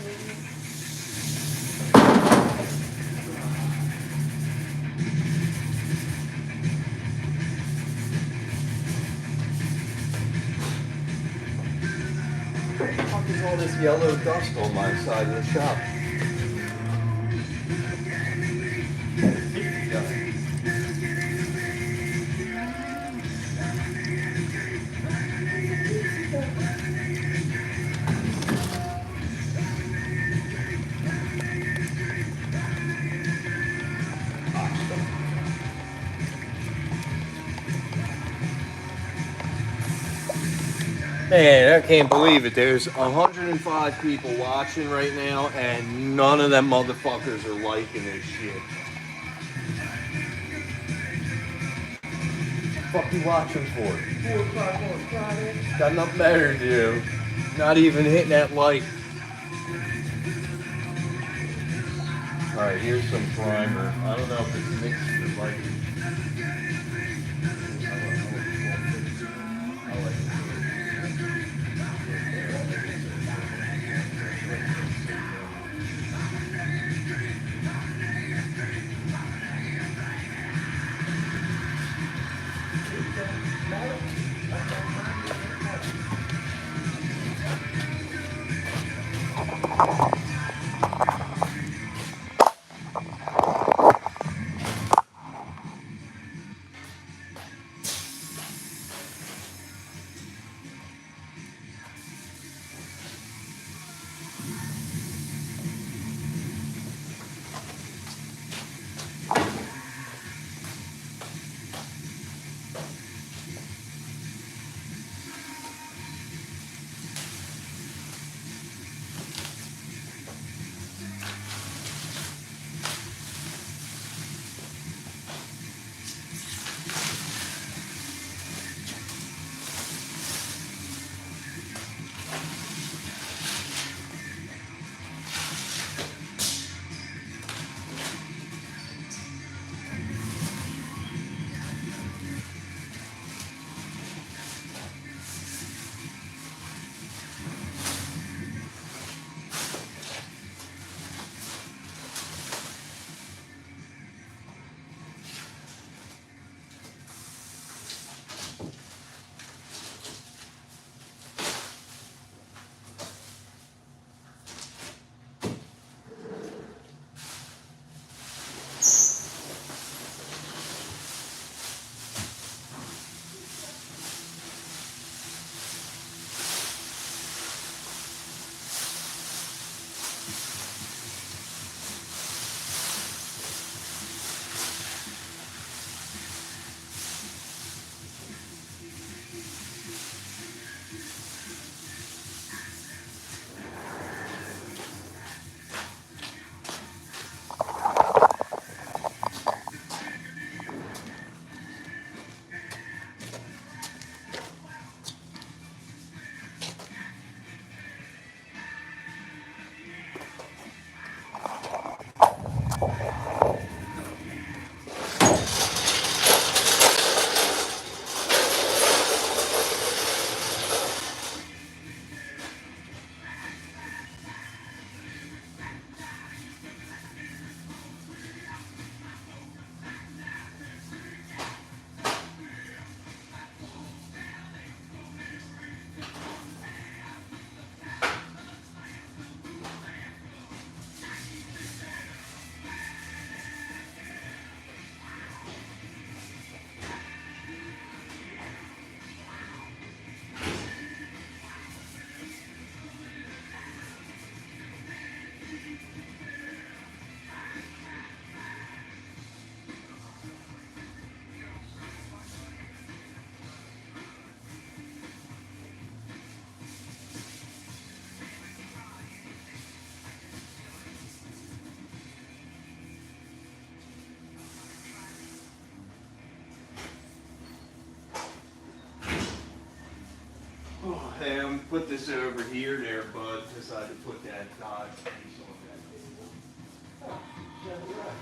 What the fuck is all this yellow dust on my side of the shop? Man, I can't believe it. There's 105 people watching right now, and none of them motherfuckers are liking this shit. Fuck you watching for? 4 o'clock on Friday. Got nothing better to do. Not even hitting that like. Alright, here's some primer. I don't know if it's mixed with like. Oh, hey, I'm put this over here there, bud. Decided to put that Dodge piece on that table. Oh, yeah, right.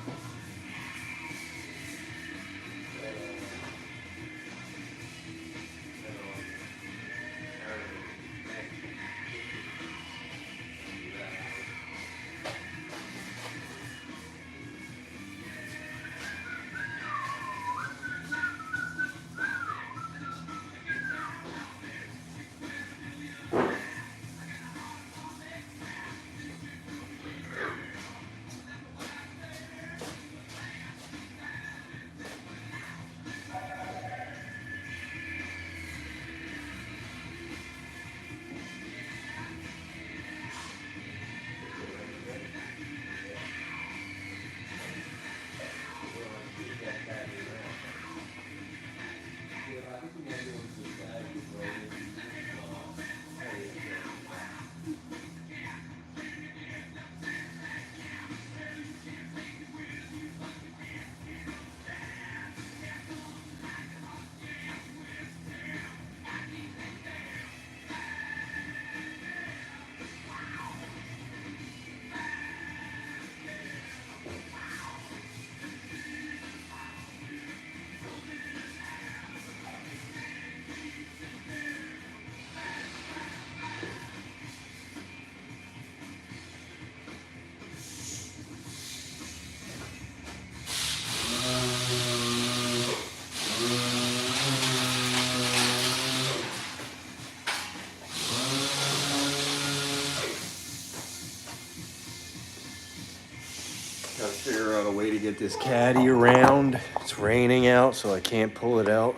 Gotta figure out a way to get this caddy around. It's raining out, so I can't pull it out.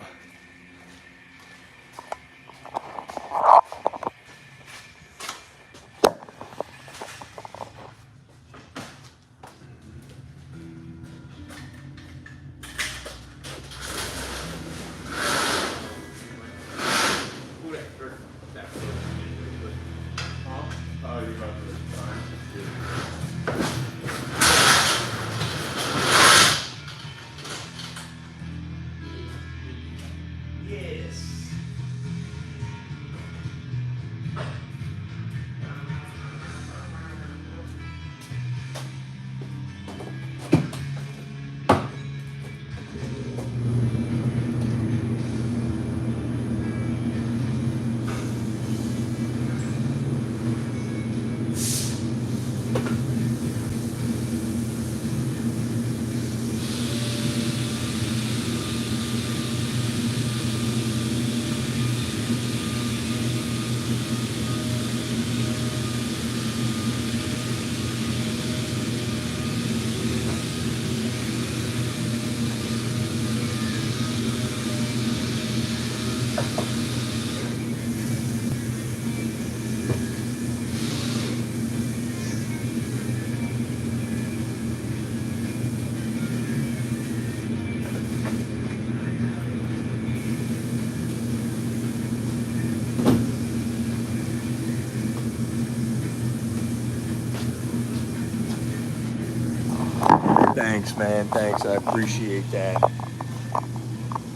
Thanks, man. Thanks. I appreciate that.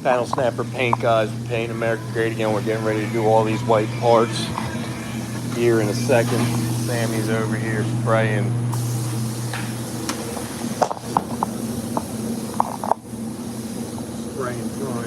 Panel snapper paint guys, paint America great again. We're getting ready to do all these white parts here in a second. Sammy's over here spraying. Spraying primer.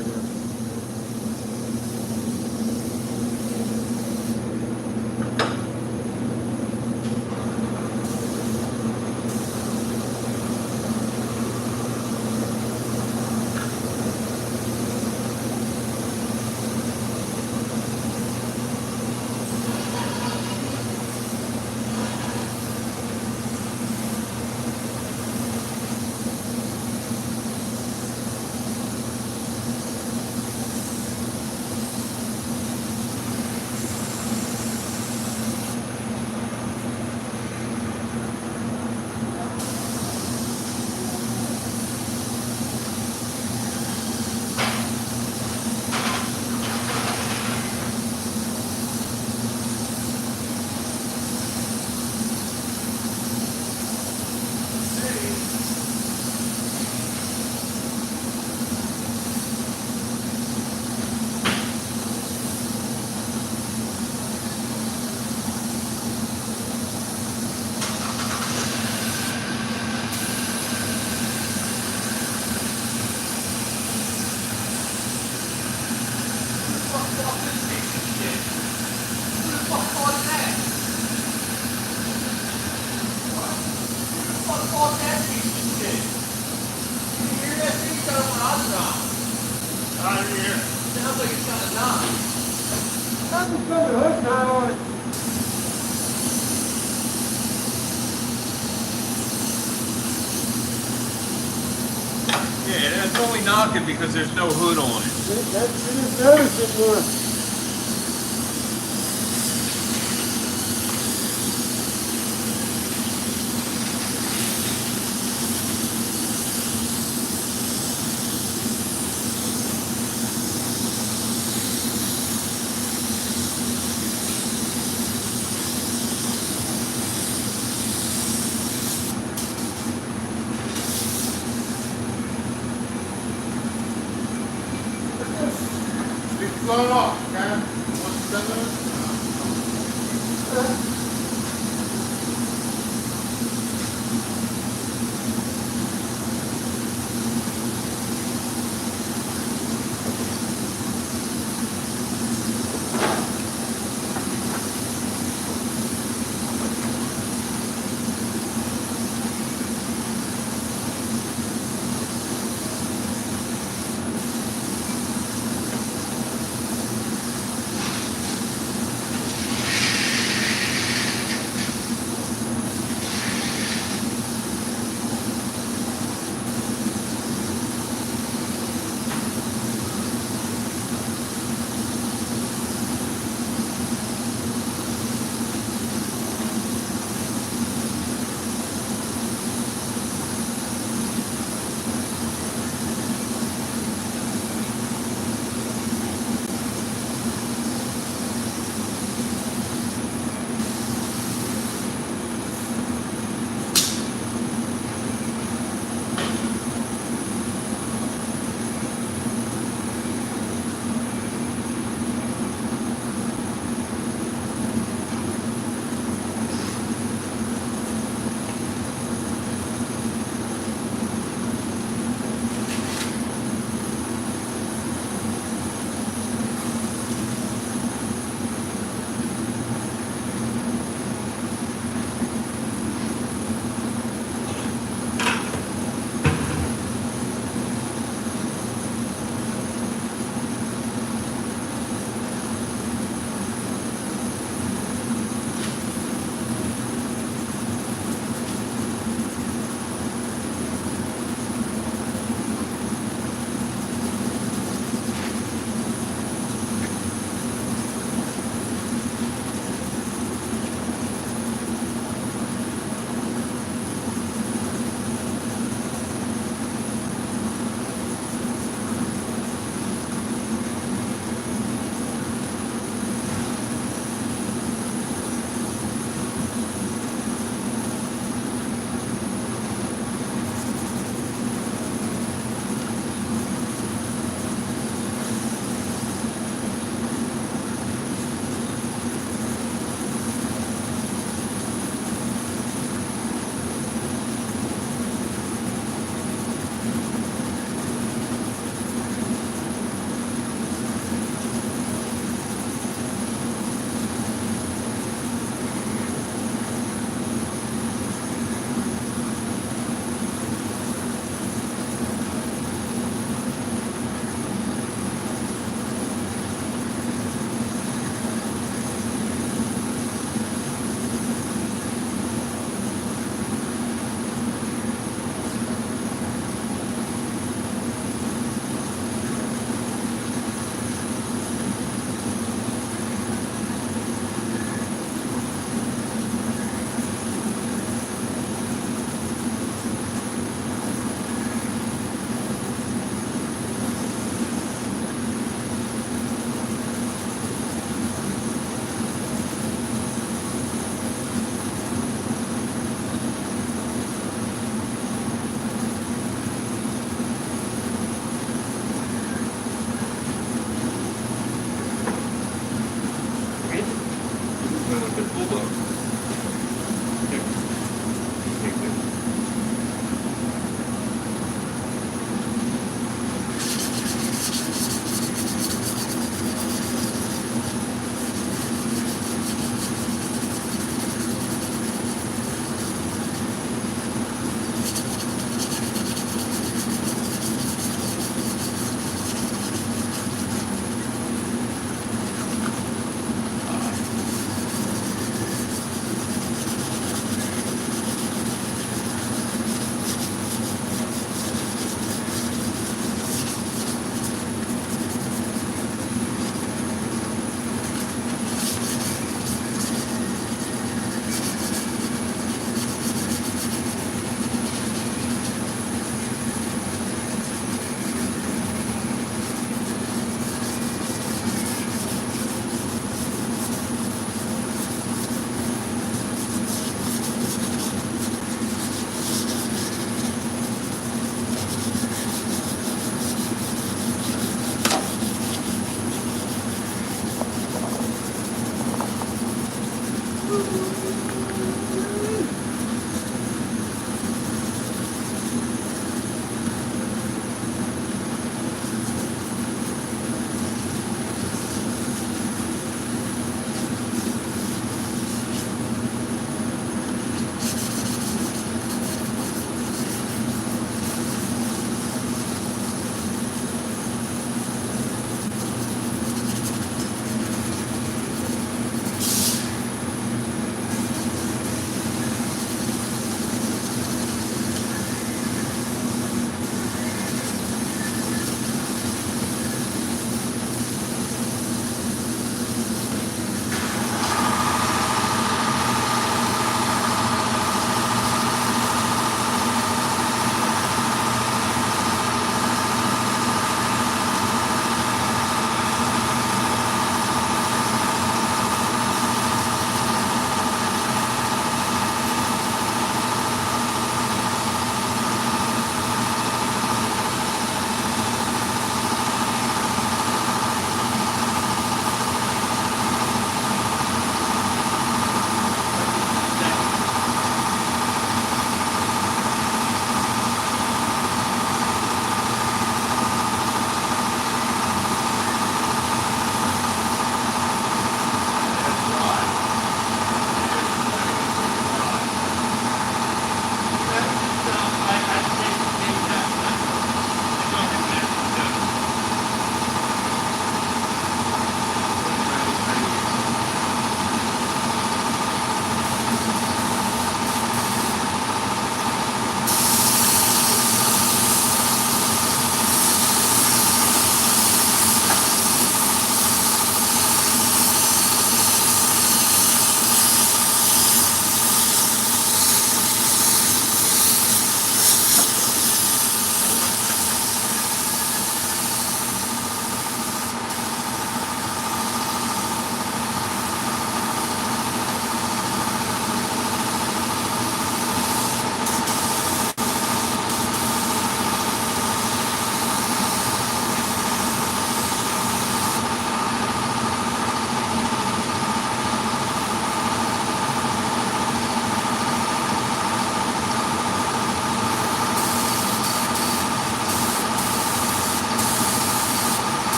Yeah, that's only knocking because there's no hood on it. Didn't notice it was. Blow it off, okay? Once it's done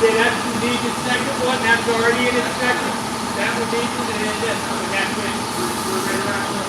Yeah, that's the needed second one. That's already in its second. That one needs it, and then this one. That's it. We're right around.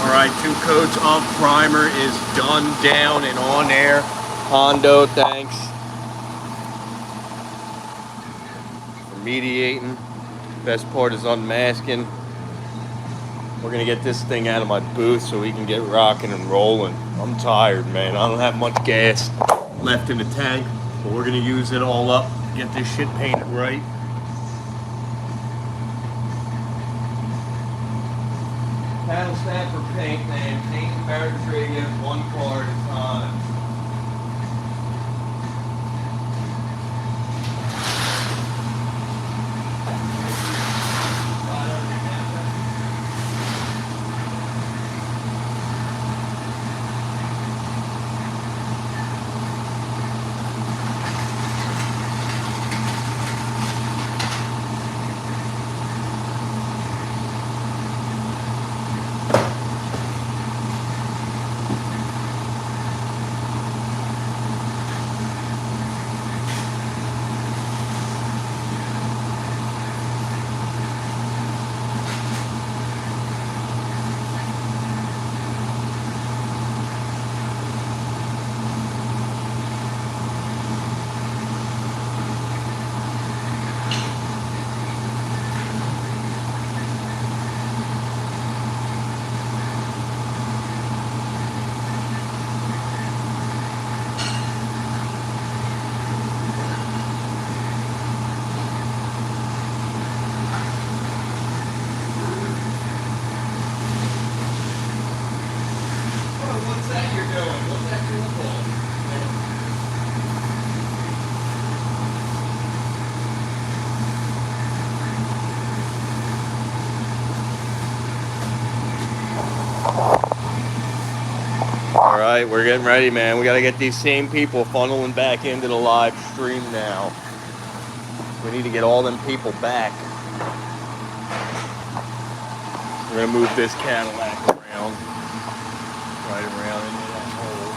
Alright, 2 coats of primer is done, down, and on there. Hondo, thanks for mediating. Best part is unmasking. We're gonna get this thing out of my booth so we can get rocking and rolling. I'm tired, man. I don't have much gas left in the tank, but we're gonna use it all up, get this shit painted right. Panelsnap for paint, man. Paint American radios 1 car at a time. Alright, we're getting ready, man. We gotta get these same people funneling back into the live stream now. We need to get all them people back. We're gonna move this Cadillac around, right around into that hole.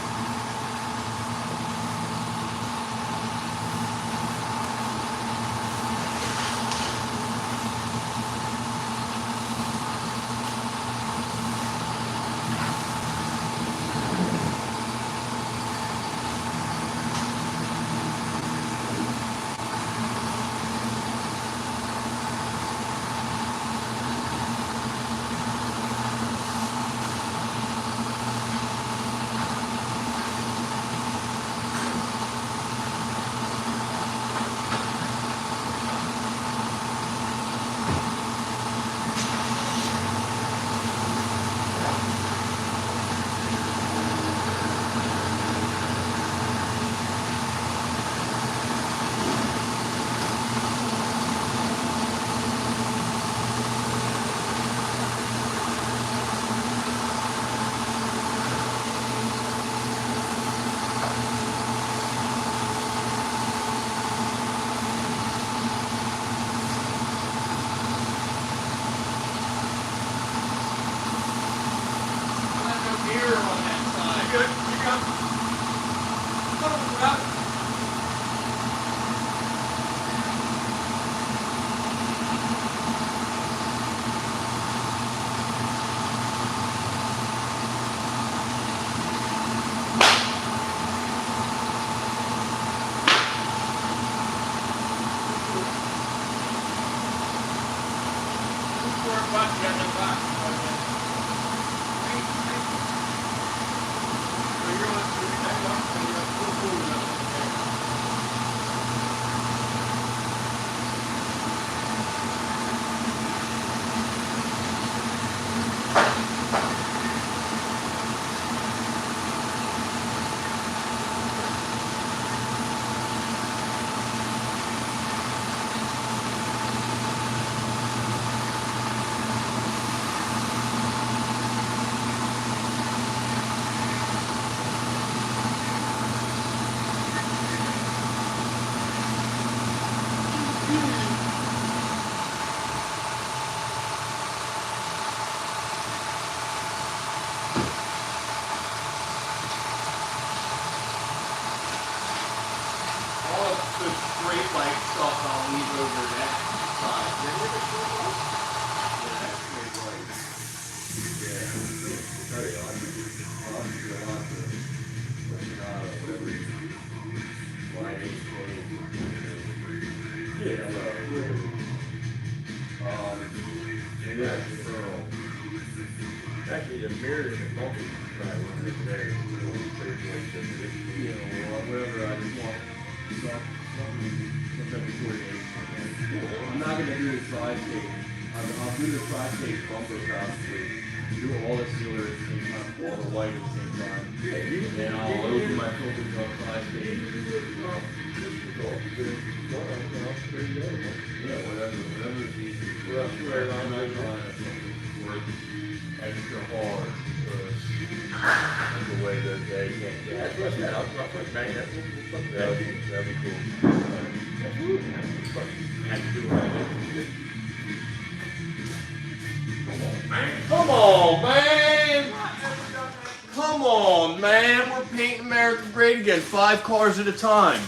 Actually, the mirror in the coffee right was there. Whatever, I just want some type of coordination. I'm not going to do the tri-state. I'll do the tri-state bumper probably. Do all the sealer at the same time, all the white at the same time. And then I'll open my filters on tri-state. Yeah, whatever is easy. I'm not trying to work extra hard because that's the way that they can. Yeah, trust that. I'll put bang that. That'd be cool. Have to do it. Come on, man! Come on, man! We're painting America great again. 5 cars at a time.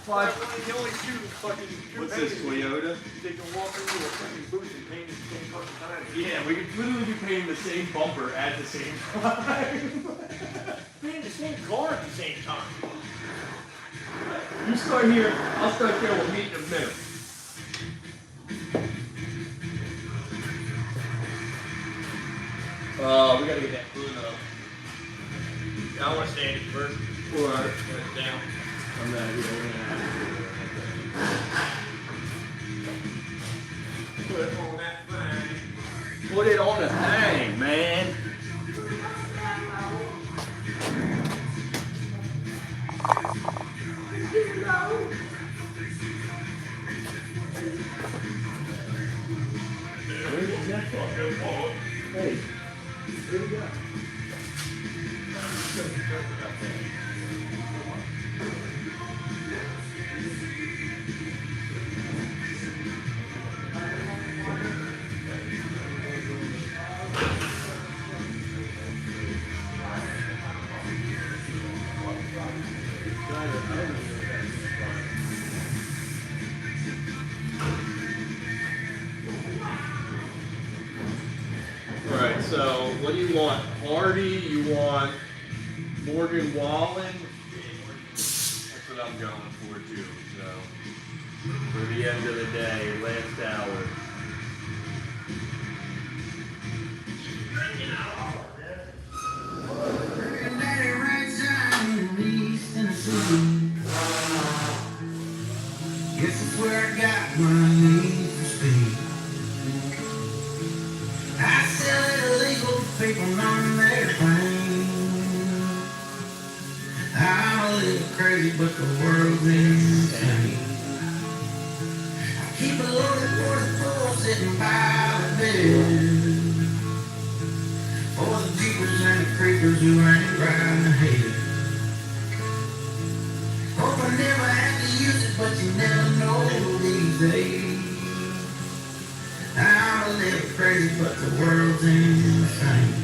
5. You only shoot fucking. What's this, Toyota? They can walk into a fucking booth and paint at the same fucking time. Yeah, we could literally be painting the same bumper at the same time. Painting the same car at the same time. You start here, I'll start there, we'll meet in the middle. We gotta get that balloon up. I want to stand it first. Or, Put it down. I'm not here. Put it on that thing. Put it on the thing, man. Where's that fucking ball? Hey, where we go? What do you want? Hardy? You want Morgan Wallen? That's what I'm going for too. So for the end of the day, last hour. Guess it's where I got my need for speed. I sell illegal people on their pain. I'm a little crazy, but the world's insane. I keep a loaded 44 sitting by the bed for the jeepers and the creepers who ain't riding ahead. Hope I never have to use it, but you never know these days. I'm a little crazy, but the world's insane.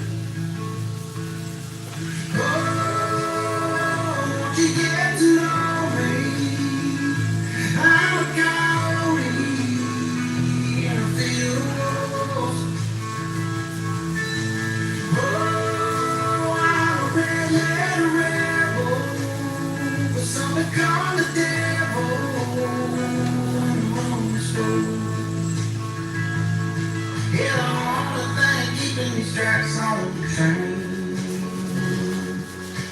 Oh, won't you get to know me? I'm a coyote in a field of wolves. Oh, I'm a red-letter rebel, but some may call the devil among the stones. Yeah, the only thing keeping these tracks on the train.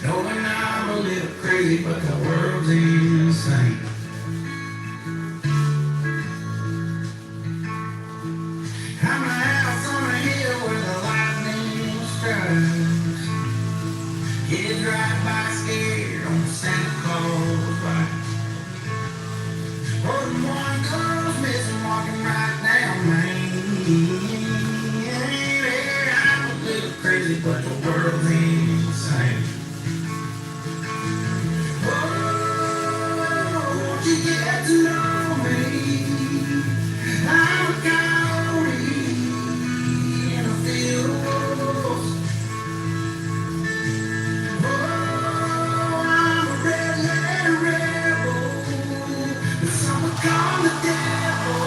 Knowing I'm a little crazy, but the world's insane. I'm a house on a hill where the lightning strikes. Kids ride by scared on Santa Claus bike. More than one girl's missing walking right down Main. I'm a little crazy, but the world's insane. Oh, won't you get to know me? I'm a coyote in a field of wolves. Oh, I'm a red-letter rebel, but some would call the devil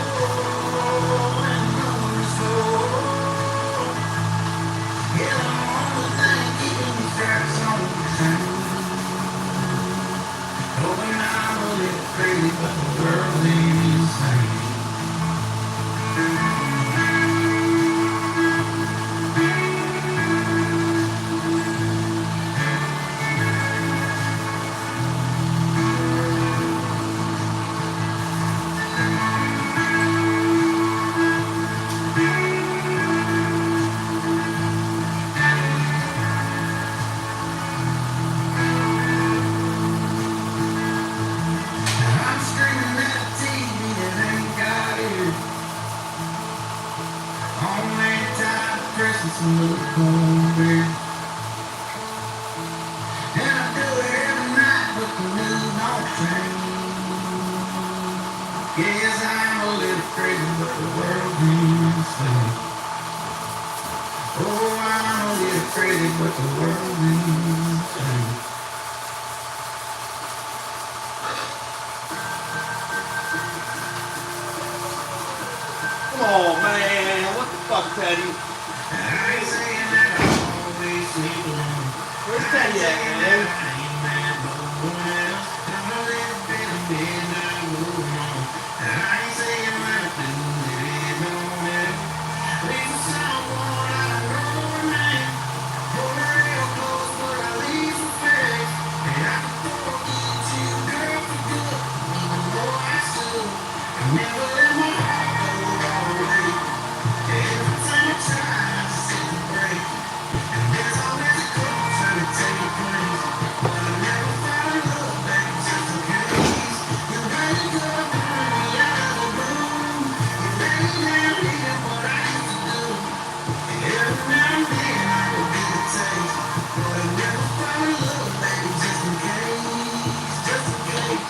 and knows for. Yeah, the only thing keeping these tracks on the train. Knowing I'm a little crazy, but the world's insane. I'm screaming at a TV that ain't got ears. On that time, pressing some little cornbread. And I do it every night with the news don't change. Yes, I'm a little crazy, but the world's insane. Oh, I'm a little crazy, but the world's insane. Come on, man. What the fuck, Teddy? I ain't saying that I always sleep alone. Where's Teddy at, man? I ain't mad but one else. I'm a little bit of midnight moving on. I ain't saying what I do, it don't matter. Leave someone I know her name. Hold her real close, but I leave some face. And I can forget you, girl, for good. Even though I still never let my heart go away. Every time I try to set the break, and there's always a call trying to take your place. But I never fall in love, baby, just in case. You ready to go me out of the room. You lay down here, what I used to do. Every now and then I would get a taste. But I never fall in love, baby, just in case. Just in case.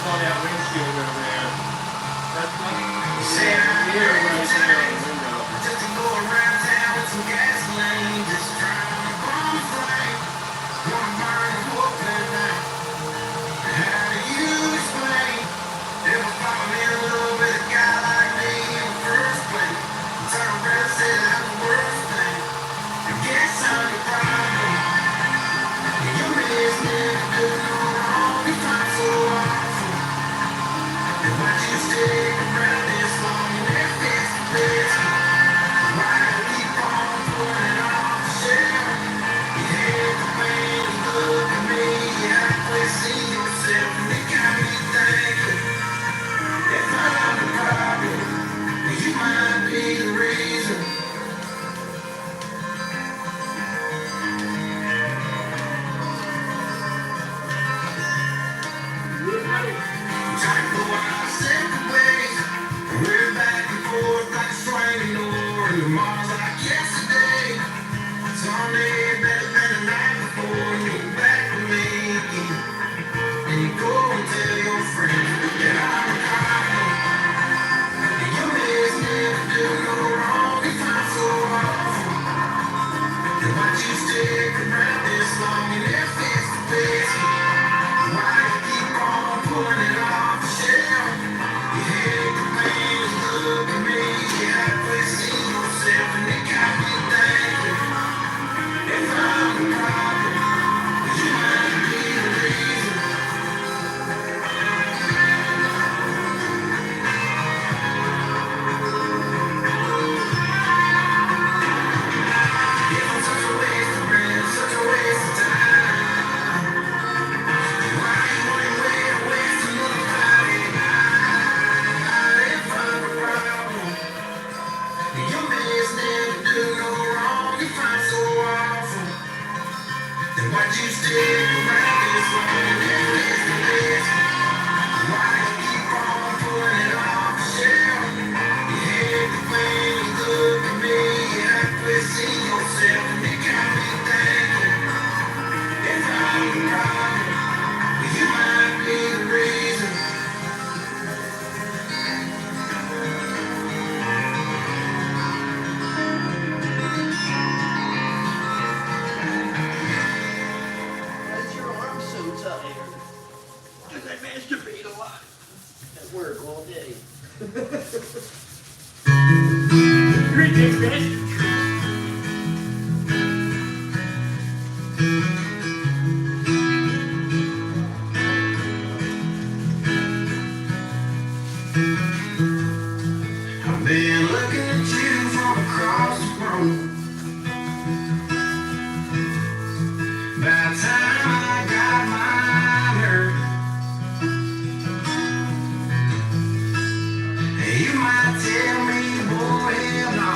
On that windshield over there. That's not here right there on the window. Just to go around town with some gasoline, just trying to burn the flame. Wanna burn the whole thing down. How do you explain? Never falling in love with a guy like me in the first place. Turn around and say that was the worst thing. I guess I'm the problem. You miss me, do no wrong, you find so awful. And why'd you stick around this long and if it's the best? Why do you keep on pulling it off the shelf? You hate the way you look at me, you halfway see yourself, and it got me thinking, if I'm the problem, then you might be the reason. Time for our separate ways. We're back and forth like a swinging door. Tomorrow's like yesterday. Someday better than the night before. You're back with me again. And you go and tell your friends that I'm a problem. And you miss me to do no wrong. You find so awful. And why'd you stick around this long? And if it's the best, why do you keep on pulling it off the shelf? You hate the way you look at me. You halfway see yourself, and it got me thinking, if I'm the problem, you might be the reason. If I'm such a waste of breath, such a waste of time, why you wanna wait and waste another Friday night? If I'm the problem, and your man's never do no wrong, you find so awful. Then why'd you stick around this long? And if it's the best, why do you keep on pulling it off the shelf? You hate the way you look at me, you halfway see yourself, and it got me thinking, if I'm the problem, you might be the reason. Why is your arm so tight? Because I masturbate a lot. At work all day. Drink it, bitch. I've been looking at you from across the room. By the time I got my nerve, you might tell me, boy, hell no.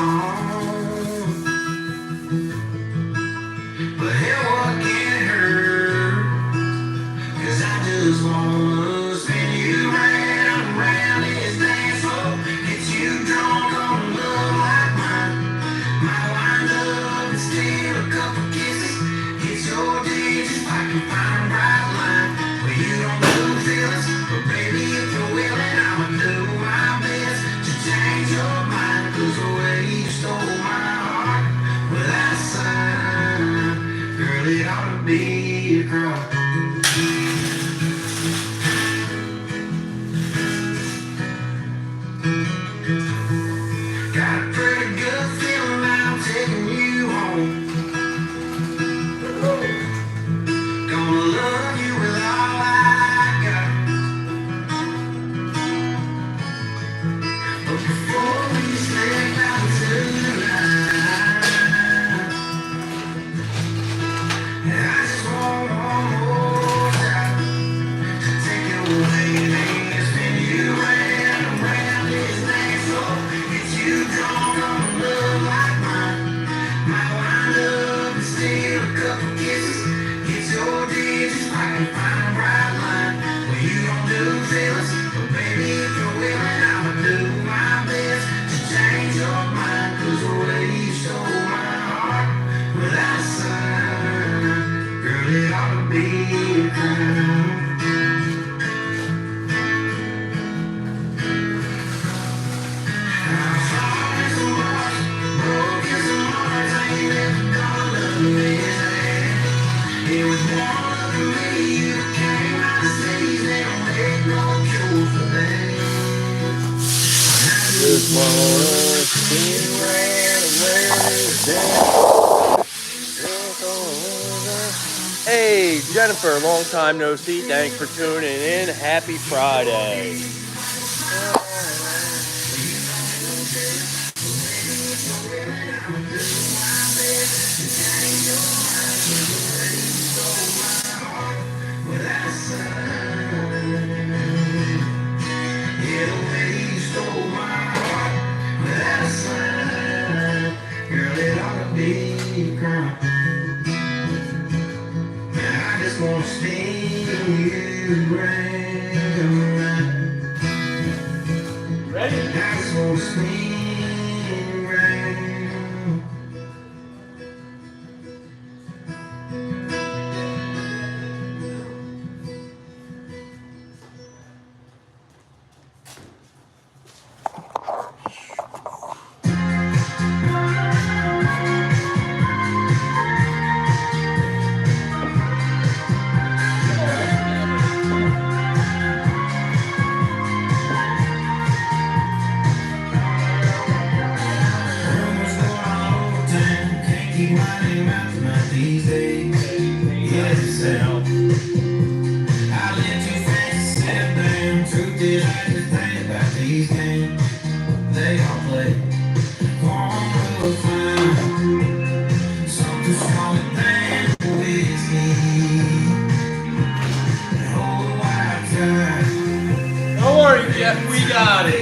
Ryan, for a long time no see. Thanks for tuning in. Happy Friday. Girl, it ought to be crime. I just wanna spin you round. Ready? I just wanna spin round. Don't worry, Jeff, we got it.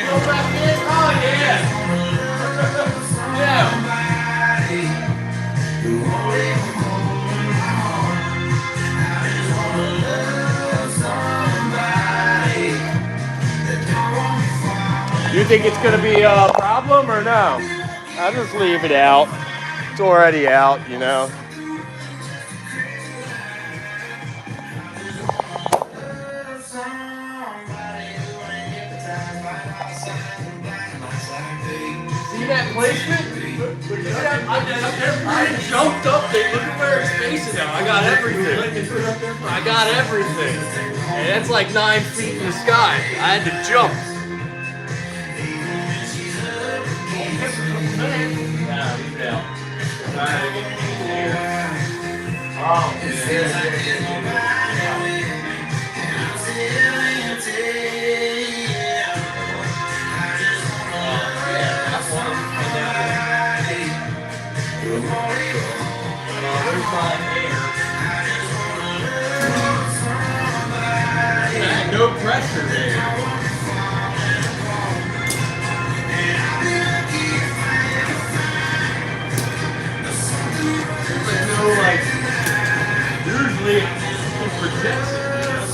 Go back in. Oh, yeah. Yeah. You think it's going to be a problem or no? I'll just leave it out. It's already out, you know. See that placement? I jumped up there. Look at where his face is now. I got everything. I got everything. And that's like 9 feet in the sky. I had to jump. Yeah, leave it out. Oh, no pressure there. No, like, usually it projects it, you know?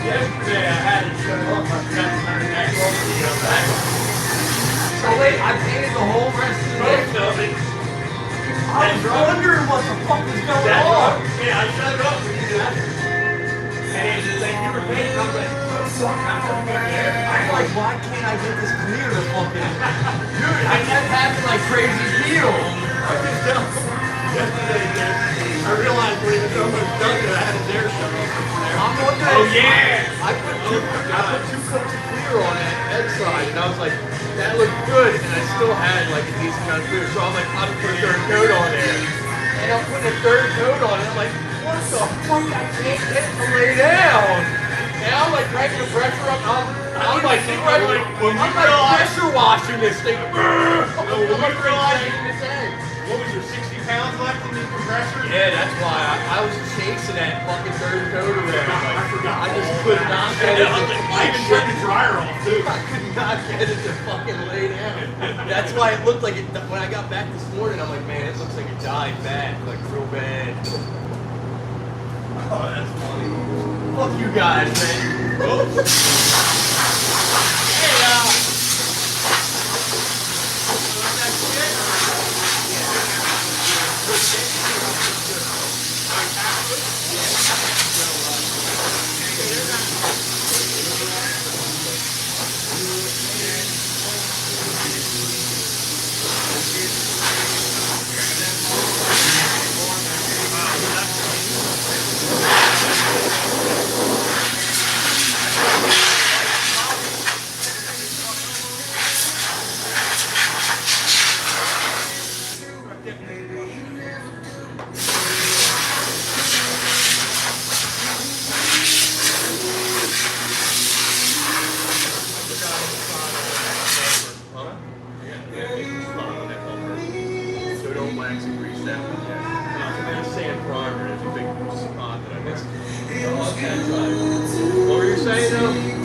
Yesterday I had to shut off my neck over the back. So wait, I painted the whole rest of the day. Most of it. I was wondering what the fuck was going That's on. right. Yeah, I shut it off when you did that. And it's like you were painting, I was like, what the fuck? I'm like, why can't I get this clear to fucking... Dude, I kept having like crazy peel. I just tell yesterday, I realized when he was almost done that I had his air shut off. I'm wondering... Oh, yeah! I put two coats of clear on that head side, and I was like, that looked good, and I still had like a decent amount of clear, so I'm like, I'll just put a third coat on there. And I'm putting a third coat on it, I'm like, what the fuck, I can't get it to lay down. And I'm like cranking the pressure up, I'm like pressure washing this thing. When we realized, what was your 60 pounds left in the compressor? Yeah, that's why I was chasing that fucking third coat around. I forgot. I just could not get it to I even turned the dryer off too. I could not get it to fucking lay down. That's why it looked like it, when I got back this morning, I'm like, man, it looks like it died back, like real bad. Oh, that's funny. Fuck you guys, man. What were you saying though?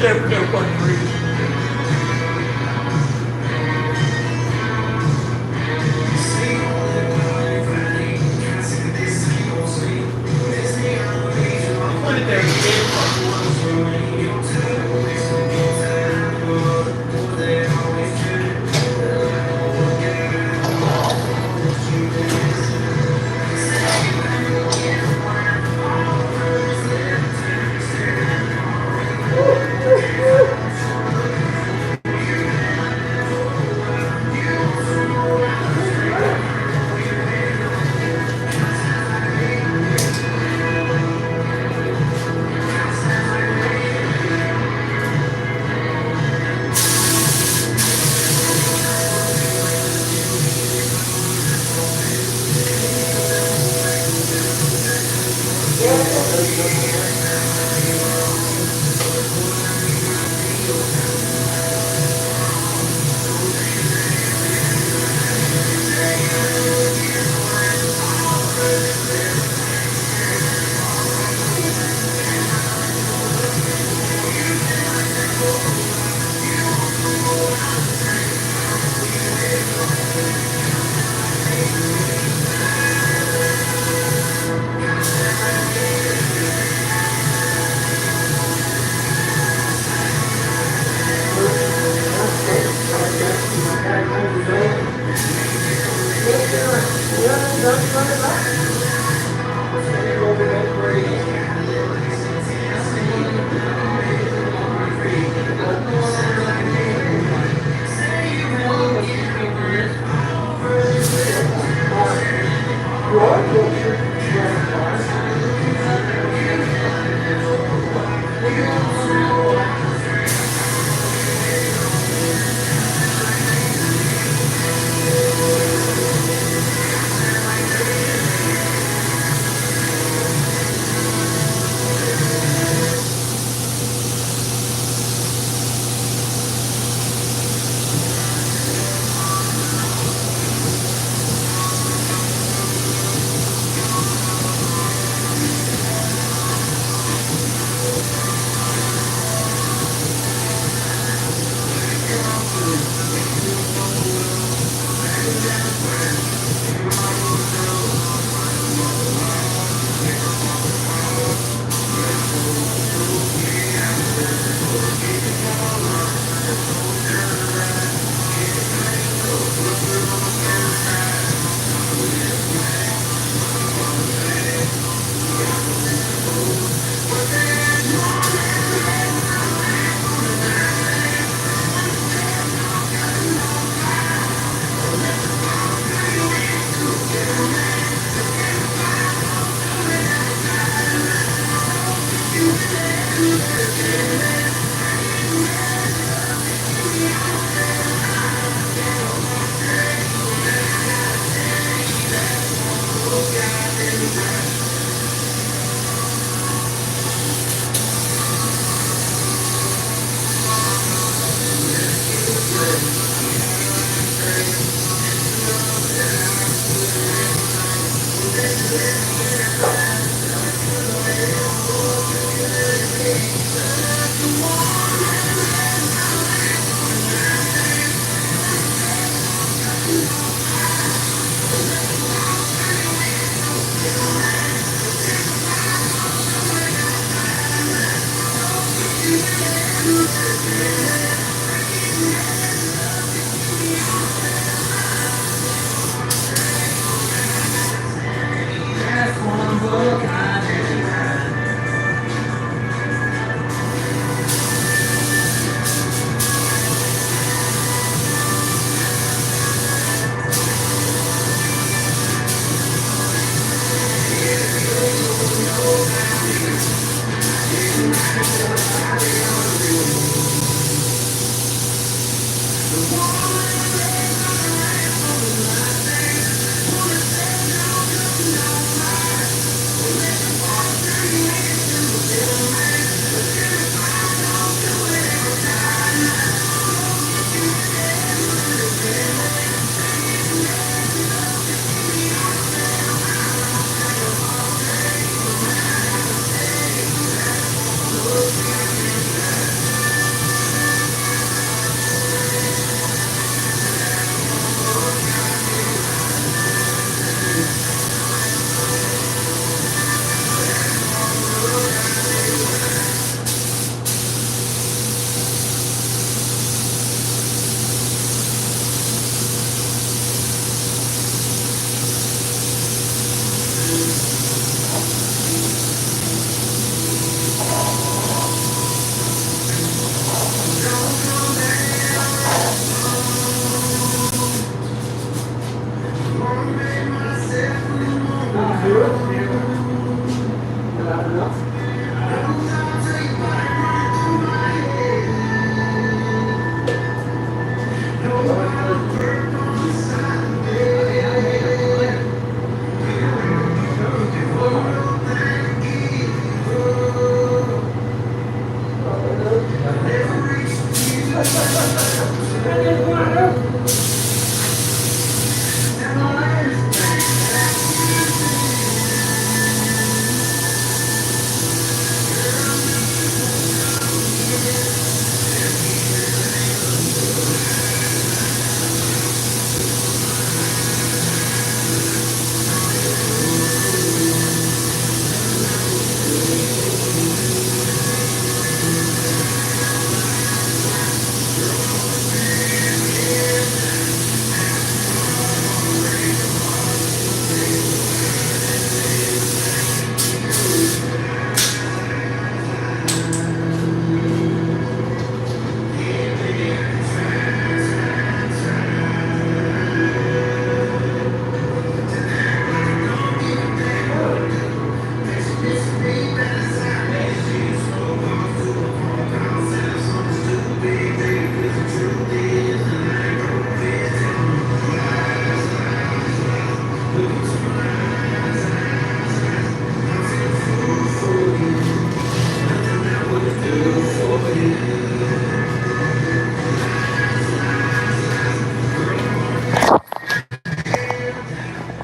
so fucking crazy. Put it there,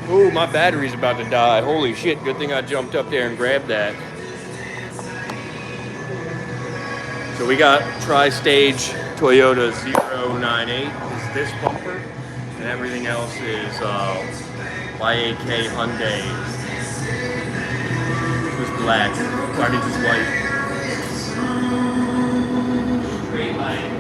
Ooh, my battery's about to die. Holy shit, good thing I jumped up there and grabbed that. So we got Tri-Stage Toyota 098 is this bumper, and everything else is YAK Hyundai. This black. Why did this white? Straight line.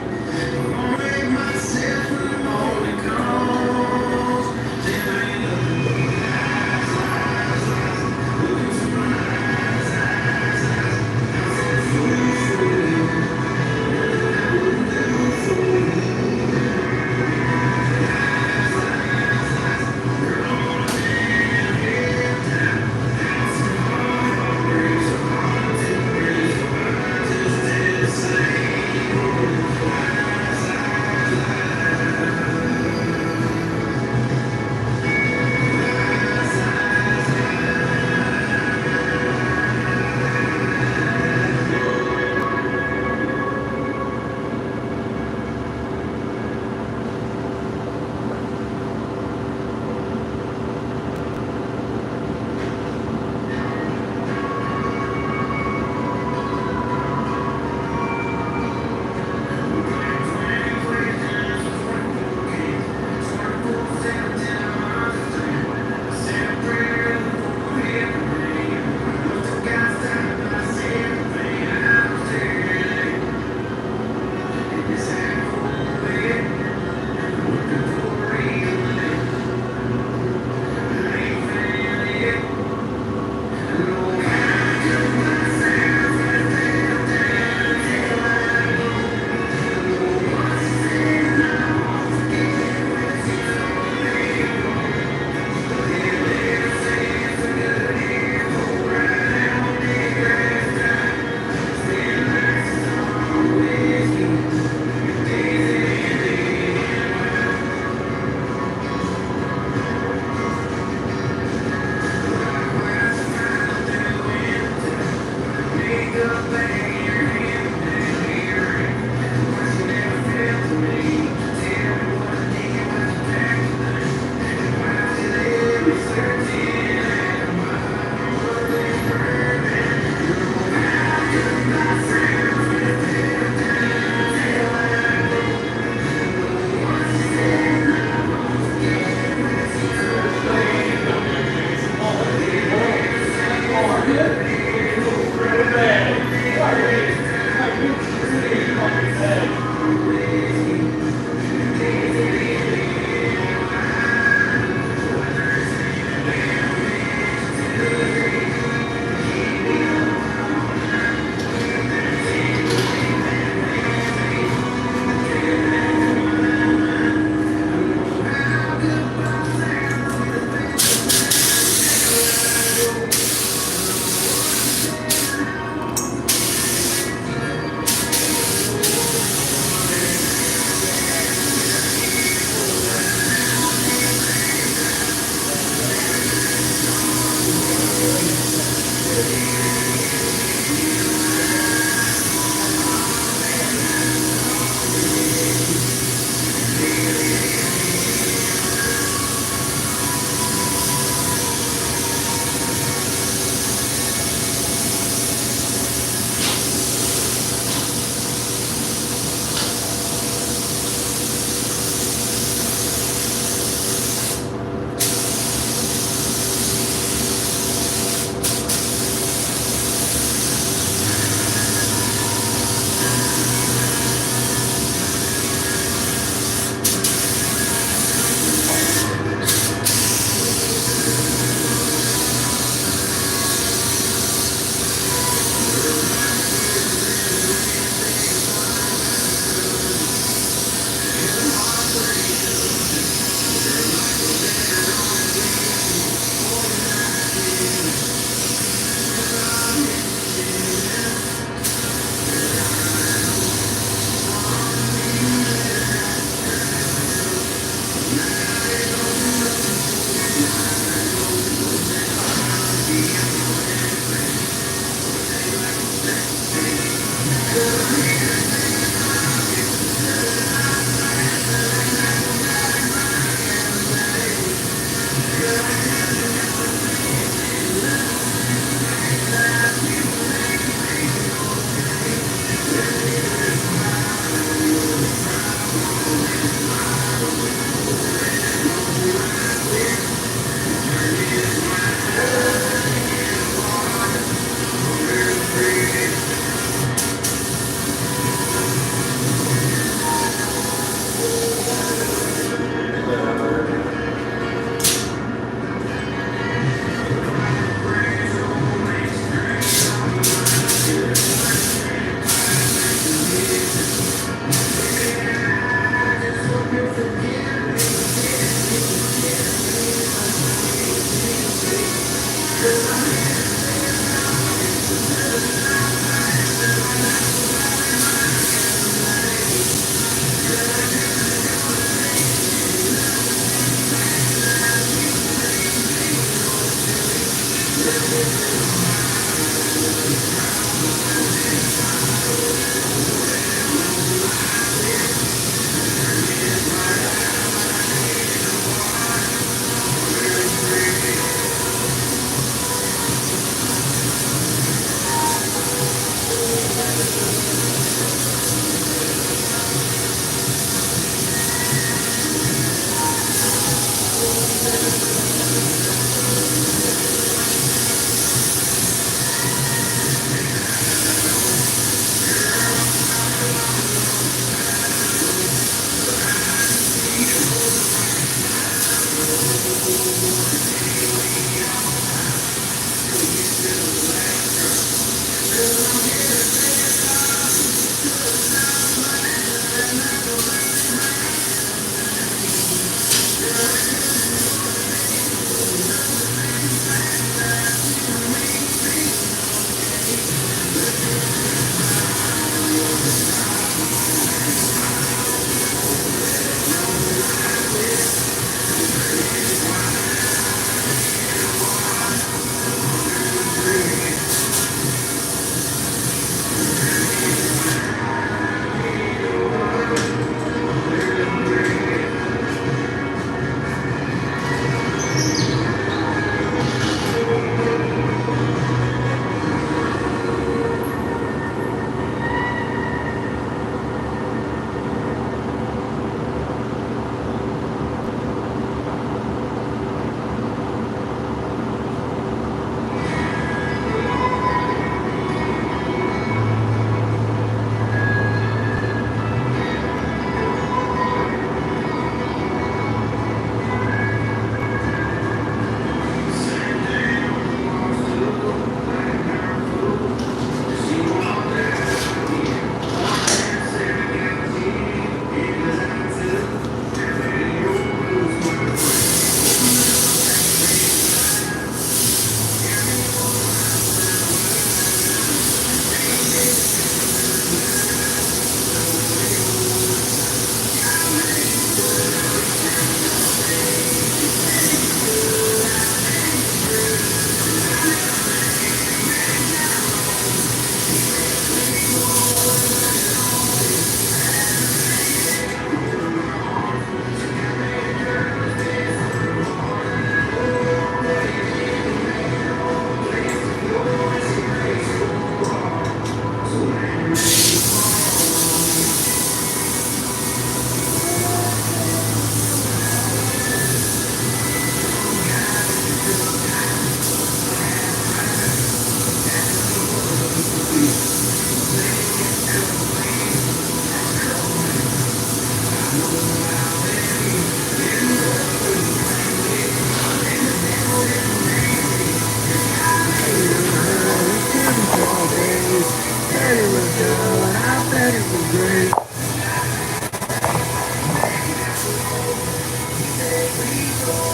Going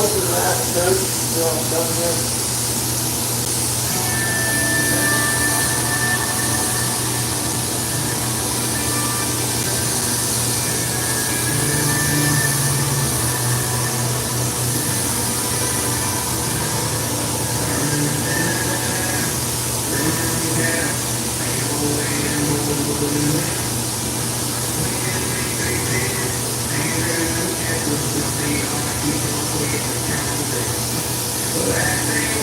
to the last note, still I'm done here. Last thing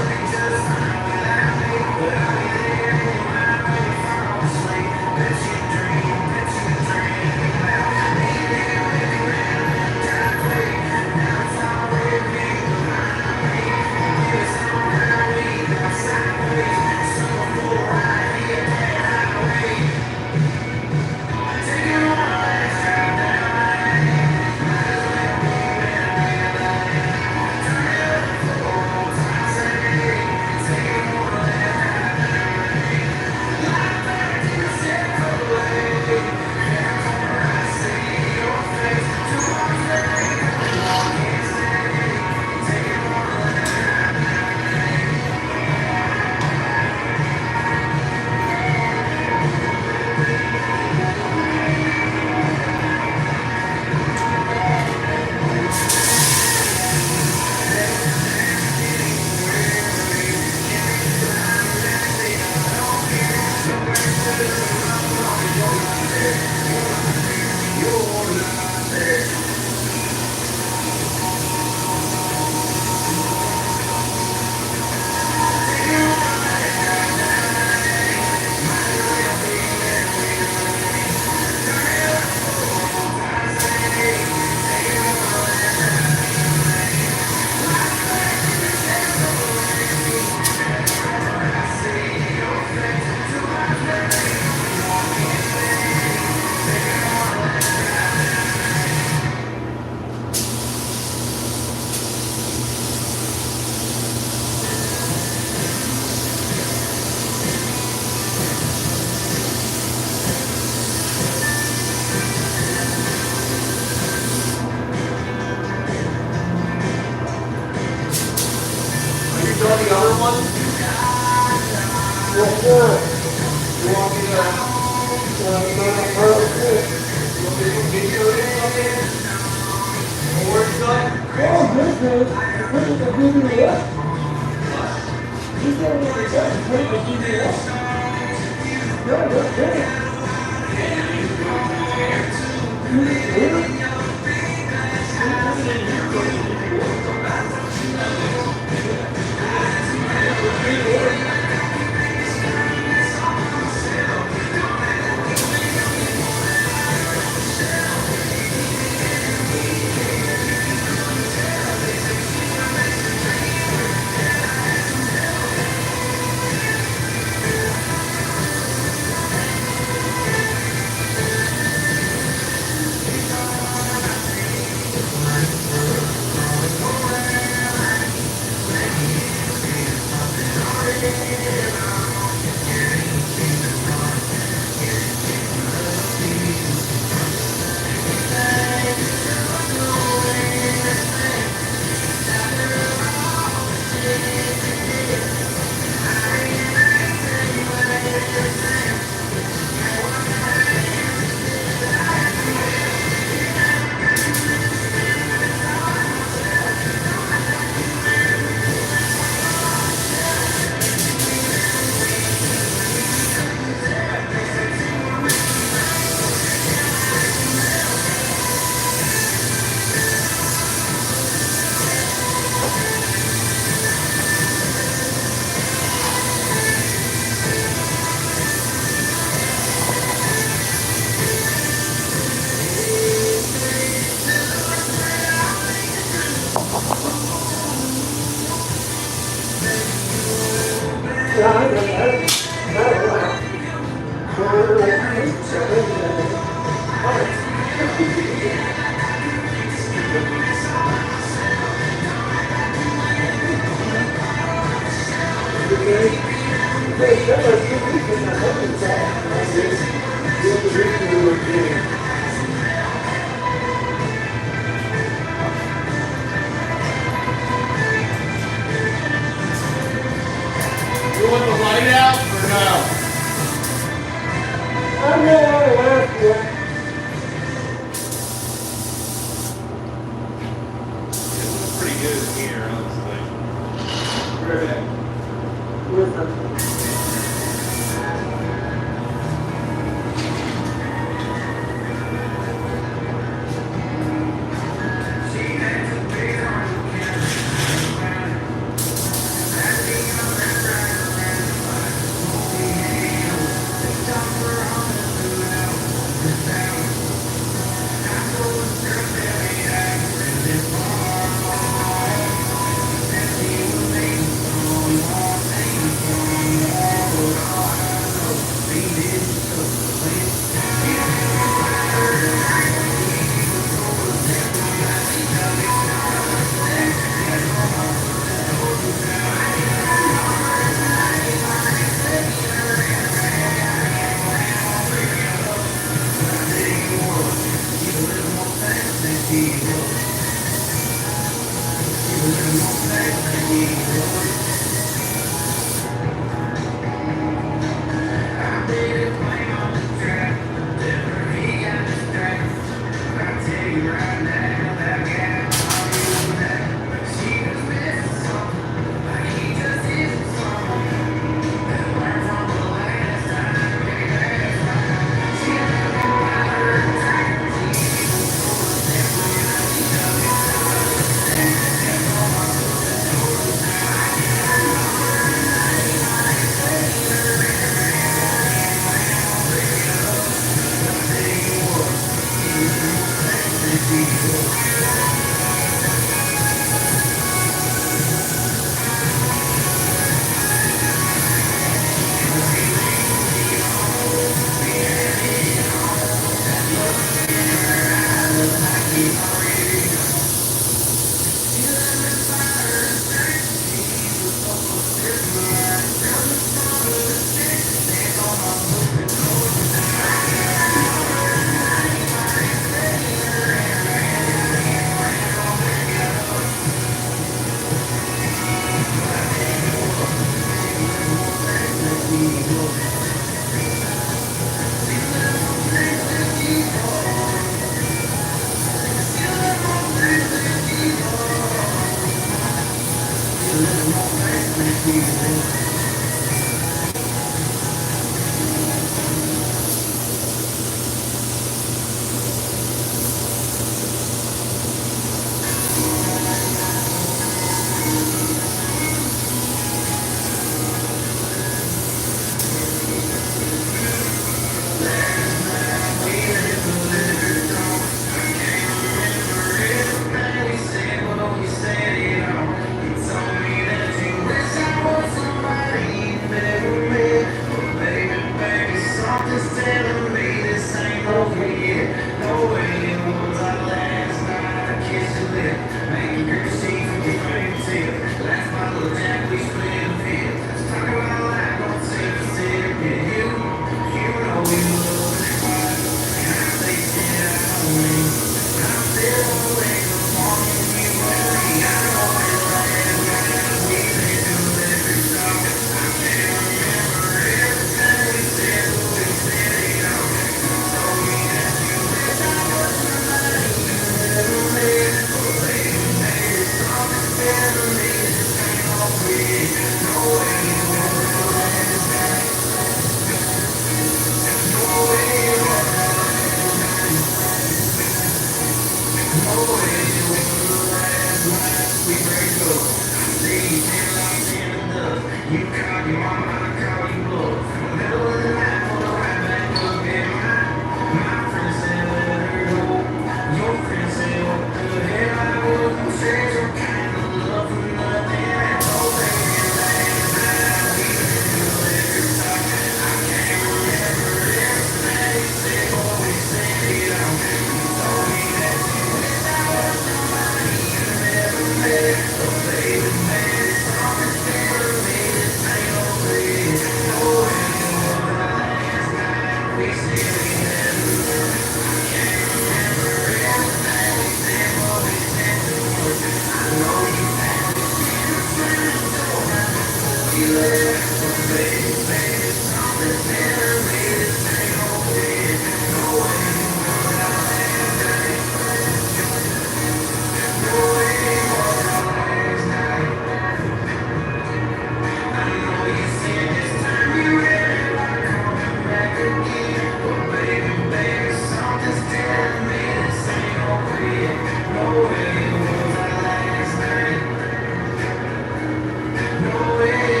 No way.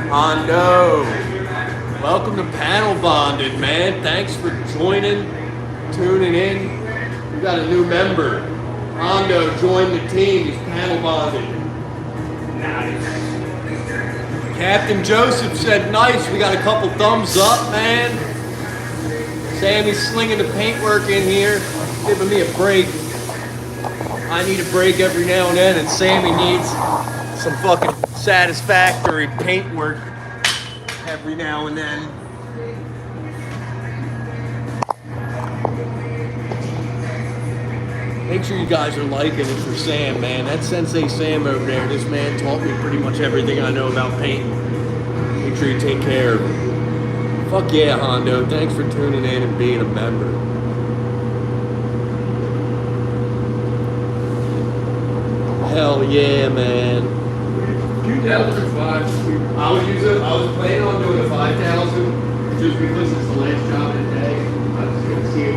Hondo, welcome to Panel Bonded, man. Thanks for joining, tuning in. We got a new member. Hondo joined the team. He's Panel Bonded. Nice. Captain Joseph said nice. We got a couple thumbs up, man. Sammy's slinging the paintwork in here, giving me a break. I need a break every now and then, and Sammy needs some fucking satisfactory paintwork every now and then. Make sure you guys are liking it for Sam, man. That's Sensei Sam over there. This man taught me pretty much everything I know about painting. Make sure you take care of him. Fuck yeah, Hondo. Thanks for tuning in and being a member. Hell yeah, man. 2005. I was planning on doing a 5,000 just because it's the last job of the day. I was just gonna see it.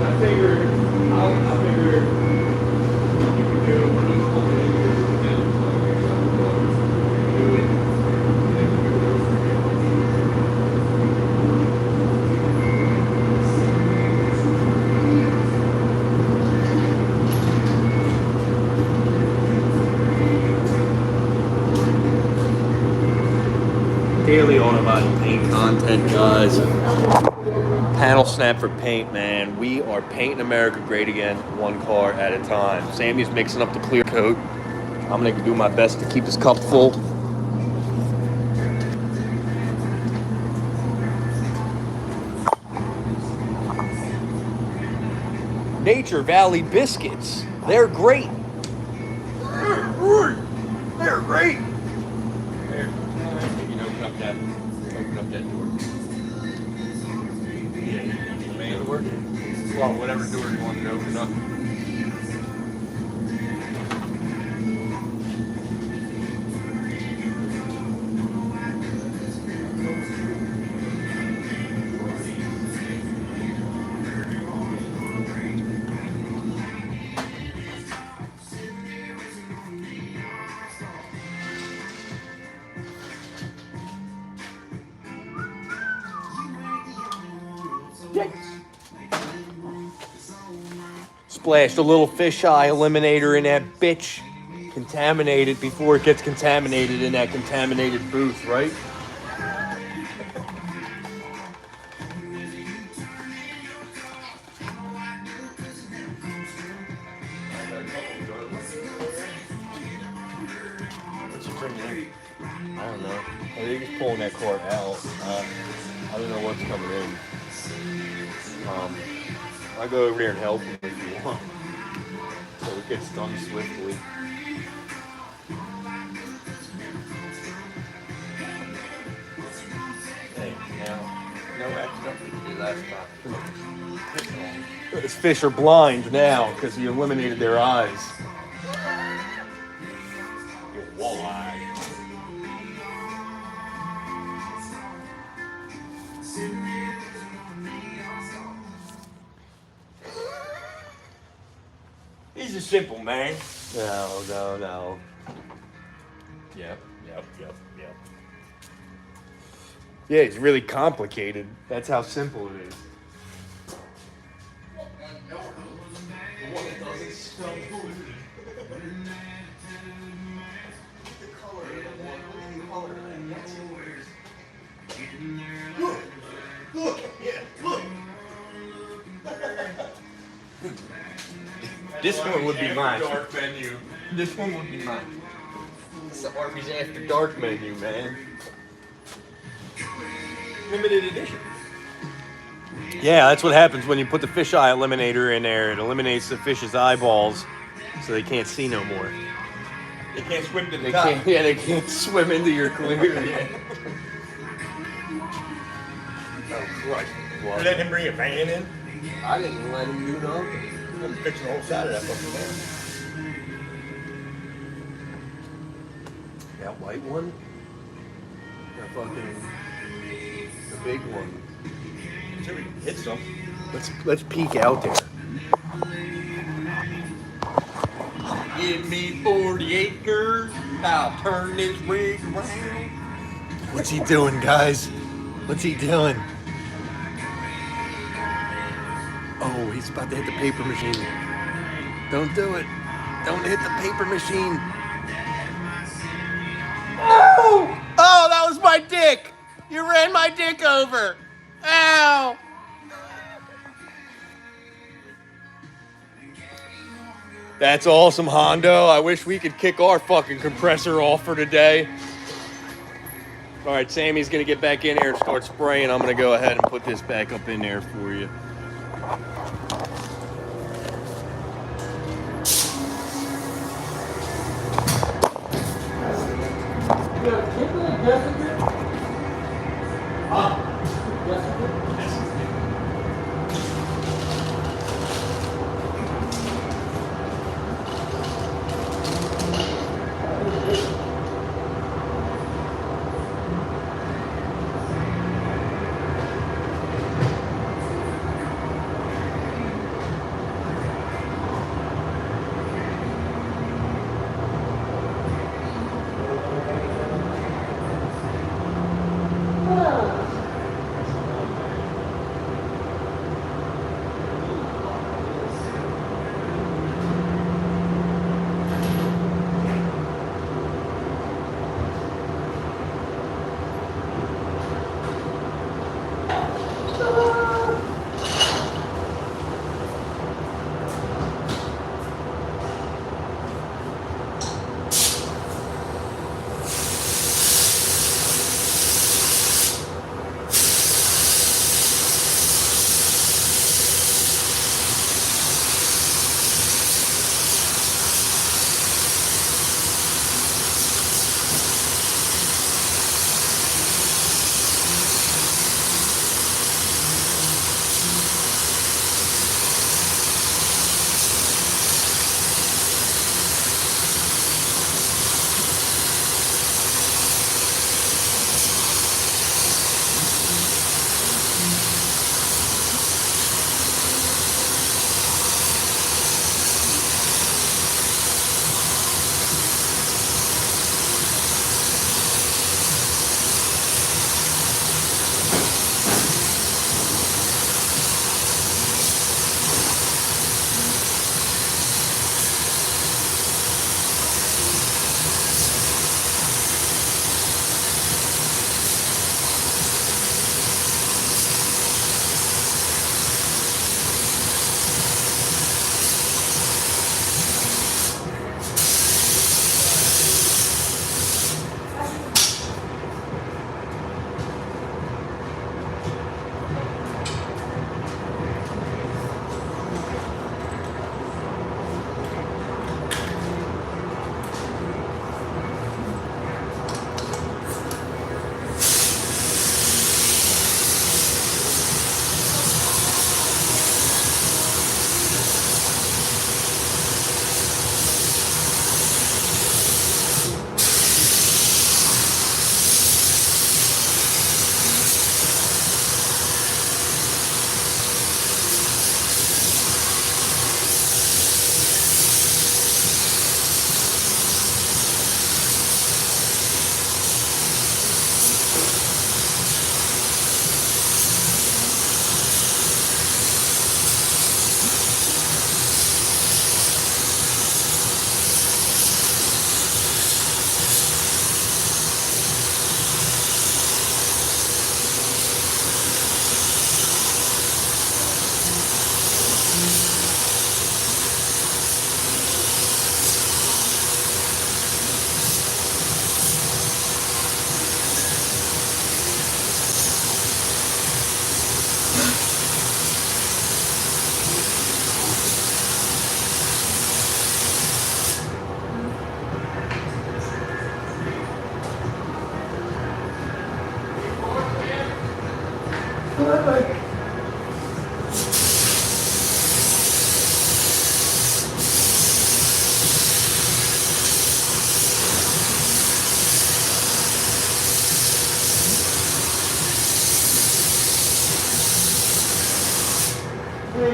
I figured you could do it when he's coming in here. Daily autobody paint content, guys. Panelsnap for paint, man. We are painting America great again, one car at a time. Sammy's mixing up the clear coat. I'm gonna do my best to keep this cup full. Nature Valley biscuits. They're great. They're great. Open up that door. Yeah, the main door. Well, whatever door you want to open up. Splashed a little fisheye eliminator in that bitch. Contaminated before it gets contaminated in that contaminated booth, right? What's he bringing in? I don't know. I think he's pulling that car out. I don't know what's coming in. I'll go over there and help him if you want. So it gets done swiftly. Those fish are blind now because you eliminated their eyes. Walleye. He's a simple man. No. Yep. Yeah, he's really complicated. That's how simple it is. This one would be mine. Dark menu. This one would be mine. It's the Arby's After Dark menu, man. Limited edition. Yeah, that's what happens when you put the fisheye eliminator in there. It eliminates the fish's eyeballs so they can't see no more. They can't swim to the They top. can't, yeah, they can't swim into your clear. Yeah. Oh, Christ. You let him bring a van in? I didn't let him do nothing. I'm fixing the whole side of that fucking van. That white one? That fucking... the big one. See if we can hit some. Let's peek out there. Give me 40 acres. I'll turn this rig around. What's he doing, guys? What's he doing? Oh, he's about to hit the paper machine. Don't do it. Don't hit the paper machine. Oh! Oh, that was my dick! You ran my dick over! Ow! That's awesome, Hondo. I wish we could kick our fucking compressor off for today. All right, Sammy's gonna get back in here and start spraying. I'm gonna go ahead and put this back up in there for you.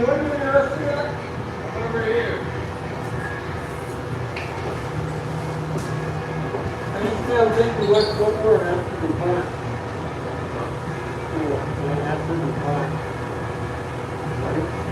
Over here. I just still think the West Footwear has to be fine. Cool. It has to be fine. Right?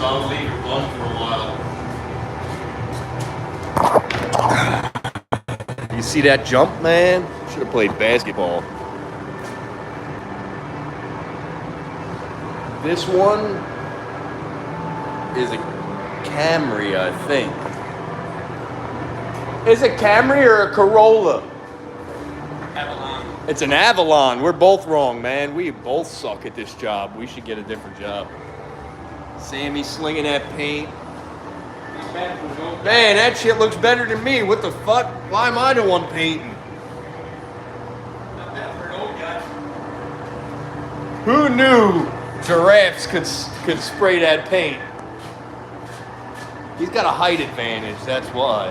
so I'll leave it on for a while. You see that jump, man? Should have played basketball. This one is a Camry, I think. Is it Camry or a Corolla? Avalon. It's an Avalon. We're both wrong, man. We both suck at this job. We should get a different job. Sammy slinging that paint. Man, that shit looks better than me. What the fuck? Why am I the one painting? Who knew giraffes could spray that paint? He's got a height advantage, that's why.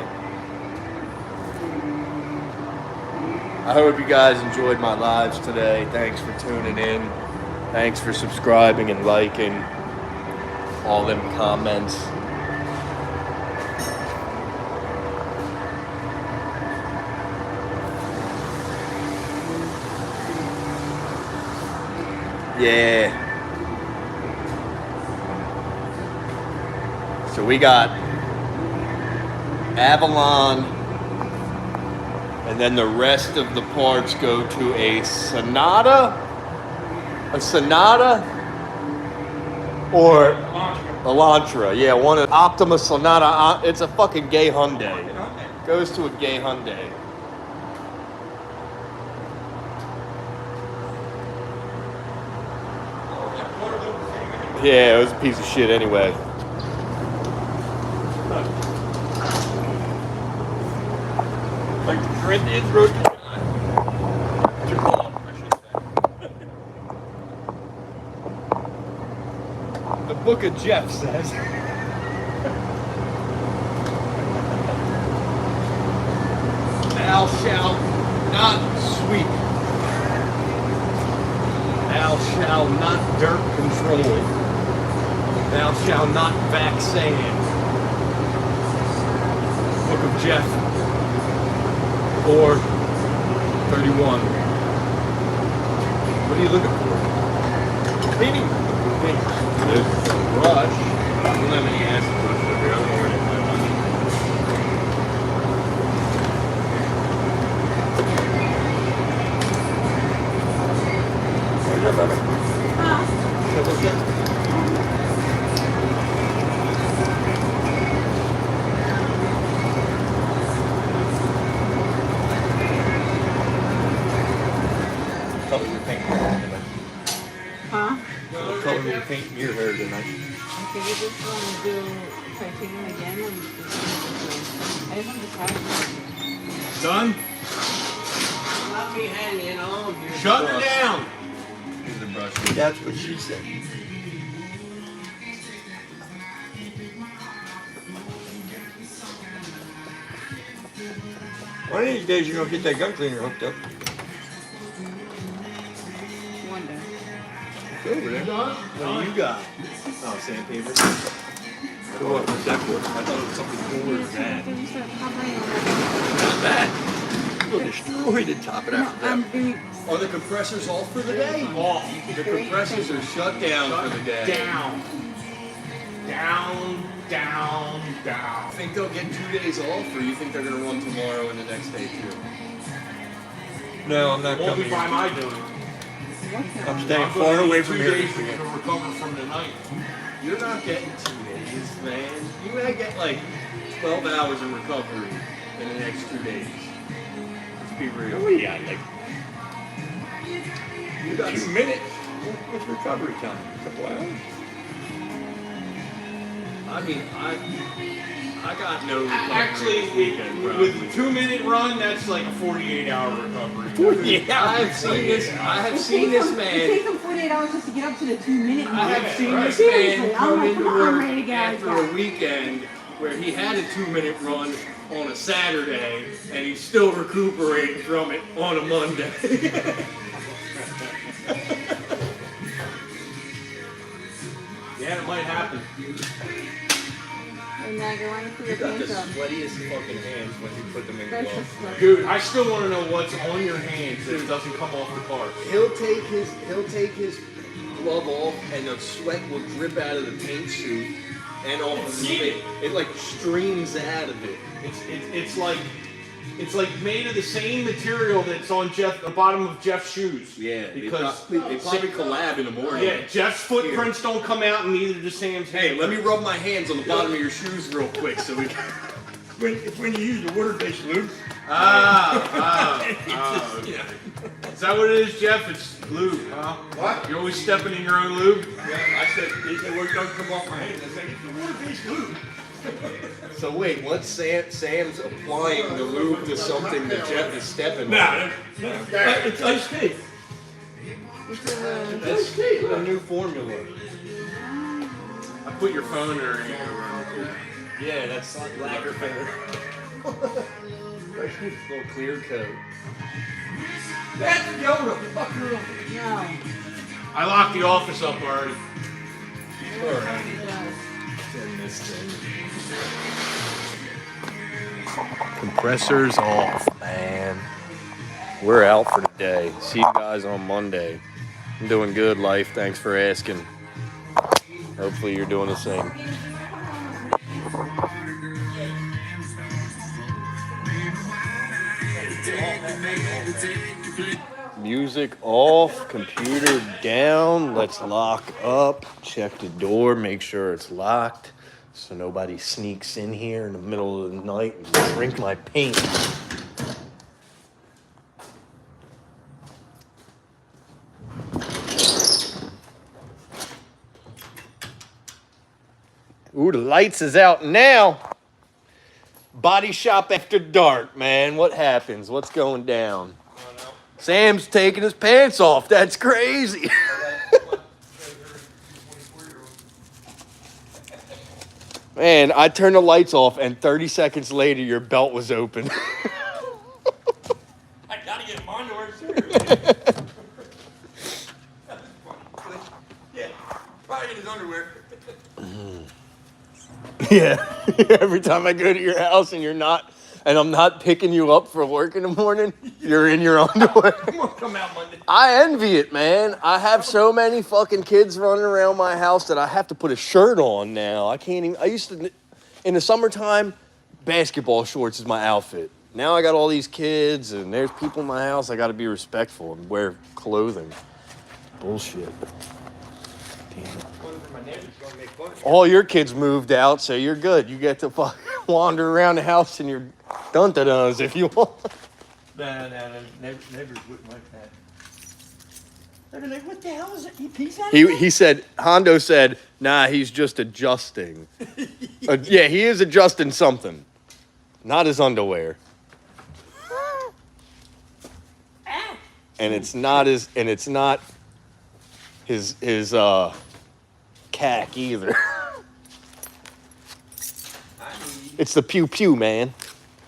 I hope you guys enjoyed my lives today. Thanks for tuning in. Thanks for subscribing and liking. All them comments. Yeah. So we got Avalon, and then the rest of the parts go to a Sonata, or Elantra. Yeah, one of Optima Sonata. It's a fucking gay Hyundai. Goes to a gay Hyundai. Yeah, it was a piece of shit anyway. Like the Corinthians wrote the book of Jeff says. Thou shalt not sweep. Thou shalt not dirt control. Thou shalt not back sand. Book of Jeff 4:31. What are you looking for? Painting. Brush. I don't have any acid brush over here. I don't know where to put my money. Where's your brother? What's that? What color are you painting your hair tonight? Okay, we just want to do titanium again and I just want to try it. Done? Let me hang, you know. Shut her down. Here's the brush. That's what she said. One of these days you're gonna get that gun cleaner hooked up. One day. It's over there. What do you got? Oh, sandpaper. What was that for? I thought it was something cooler than that. Can you start covering on that? Not that. You'll destroy the top of that. I'm doing Are the compressors off for the day? Off. The compressors are shut down for the day. Down. Down, down, down. Think they'll get 2 days off, or you think they're gonna run tomorrow and the next day too? No, I'm not Won't be coming. by my doing. I'm staying I'm far gonna away need from 2 here. days to recover from tonight. You're not getting 2 days, man. You may get like 12 hours of recovery in the next 2 days. Let's be real. Oh yeah, like You got 2 minutes with recovery time. A couple hours. I mean, I got no recovery Actually, this weekend, with probably. a 2-minute run, that's like a 48-hour recovery. 48 I have seen this. I have seen this It man. takes them 48 hours just to get up to the 2-minute mark. I have seen this Seriously, man I'm come like, into come on, I'm work ready to get out of after a here. weekend where he had a 2-minute run on a Saturday, and he's still recuperating from it on a Monday. Yeah, it might happen. And now you're running through You your got the pants up. sweatiest fucking hands when you put them in That's gloves. just like, Dude, I still want to know what's on your hands that doesn't come off the card. He'll take his glove off, and the sweat will drip out of the paint suit and off of the thing. It like streams out of it. It's like made of the same material that's on the bottom of Jeff's shoes. Yeah, because they probably collab in the morning. Yeah, Jeff's footprints don't come out, and neither does Sam's. Hey, let me rub my hands on the bottom of your shoes real quick so we can. When you use the water-based lube. Okay. Is that what it is, Jeff? It's lube, huh? What? You're always stepping in your own lube? Yeah, I said, they said, well, it don't come off my hands. I said, it's the water-based lube. So wait, once Sam's applying the lube to something that Jeff is stepping on. Nah, it's ice tea. That's a new formula. I put your phone or anything. Yeah, that's lacquer finger. Little clear coat. That's Yoda. Fuck you. No. I locked the office up already. Compressors off, man. We're out for today. See you guys on Monday. I'm doing good, life. Thanks for asking. Hopefully you're doing the same. Music off, computer down. Let's lock up. Check the door, make sure it's locked so nobody sneaks in here in the middle of the night and drink my paint. Ooh, the lights is out now. Body shop after dark, man. What happens? What's going down? Sam's taking his pants off. That's crazy. Man, I turned the lights off, and 30 seconds later, your belt was open. I gotta get him underwear too. Yeah, probably in his underwear. Yeah. Every time I go to your house and I'm not picking you up for work in the morning, you're in your underwear. I'm gonna come out Monday. I envy it, man. I have so many fucking kids running around my house that I have to put a shirt on now. I can't even. I used to, in the summertime, basketball shorts is my outfit. Now I got all these kids and there's people in my house. I got to be respectful and wear clothing. Bullshit. Damn. All your kids moved out, so you're good. You get to fucking wander around the house in your dun-da-duns if you want. No, neighbors wouldn't like that. They'd be like, what the hell is it? You piece out of He said, Hondo said, nah, he's just adjusting. Yeah, he is adjusting something. Not his underwear. And it's not his cack either. It's the pew pew, man.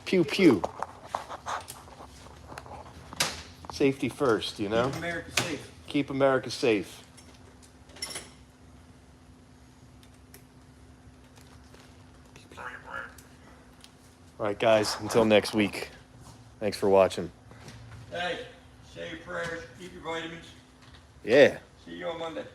Pew pew. Safety first, you know? Keep America safe. Keep America safe. All right, guys, until next week. Thanks for watching. Hey, say your prayers, keep your vitamins. Yeah. See you on Monday.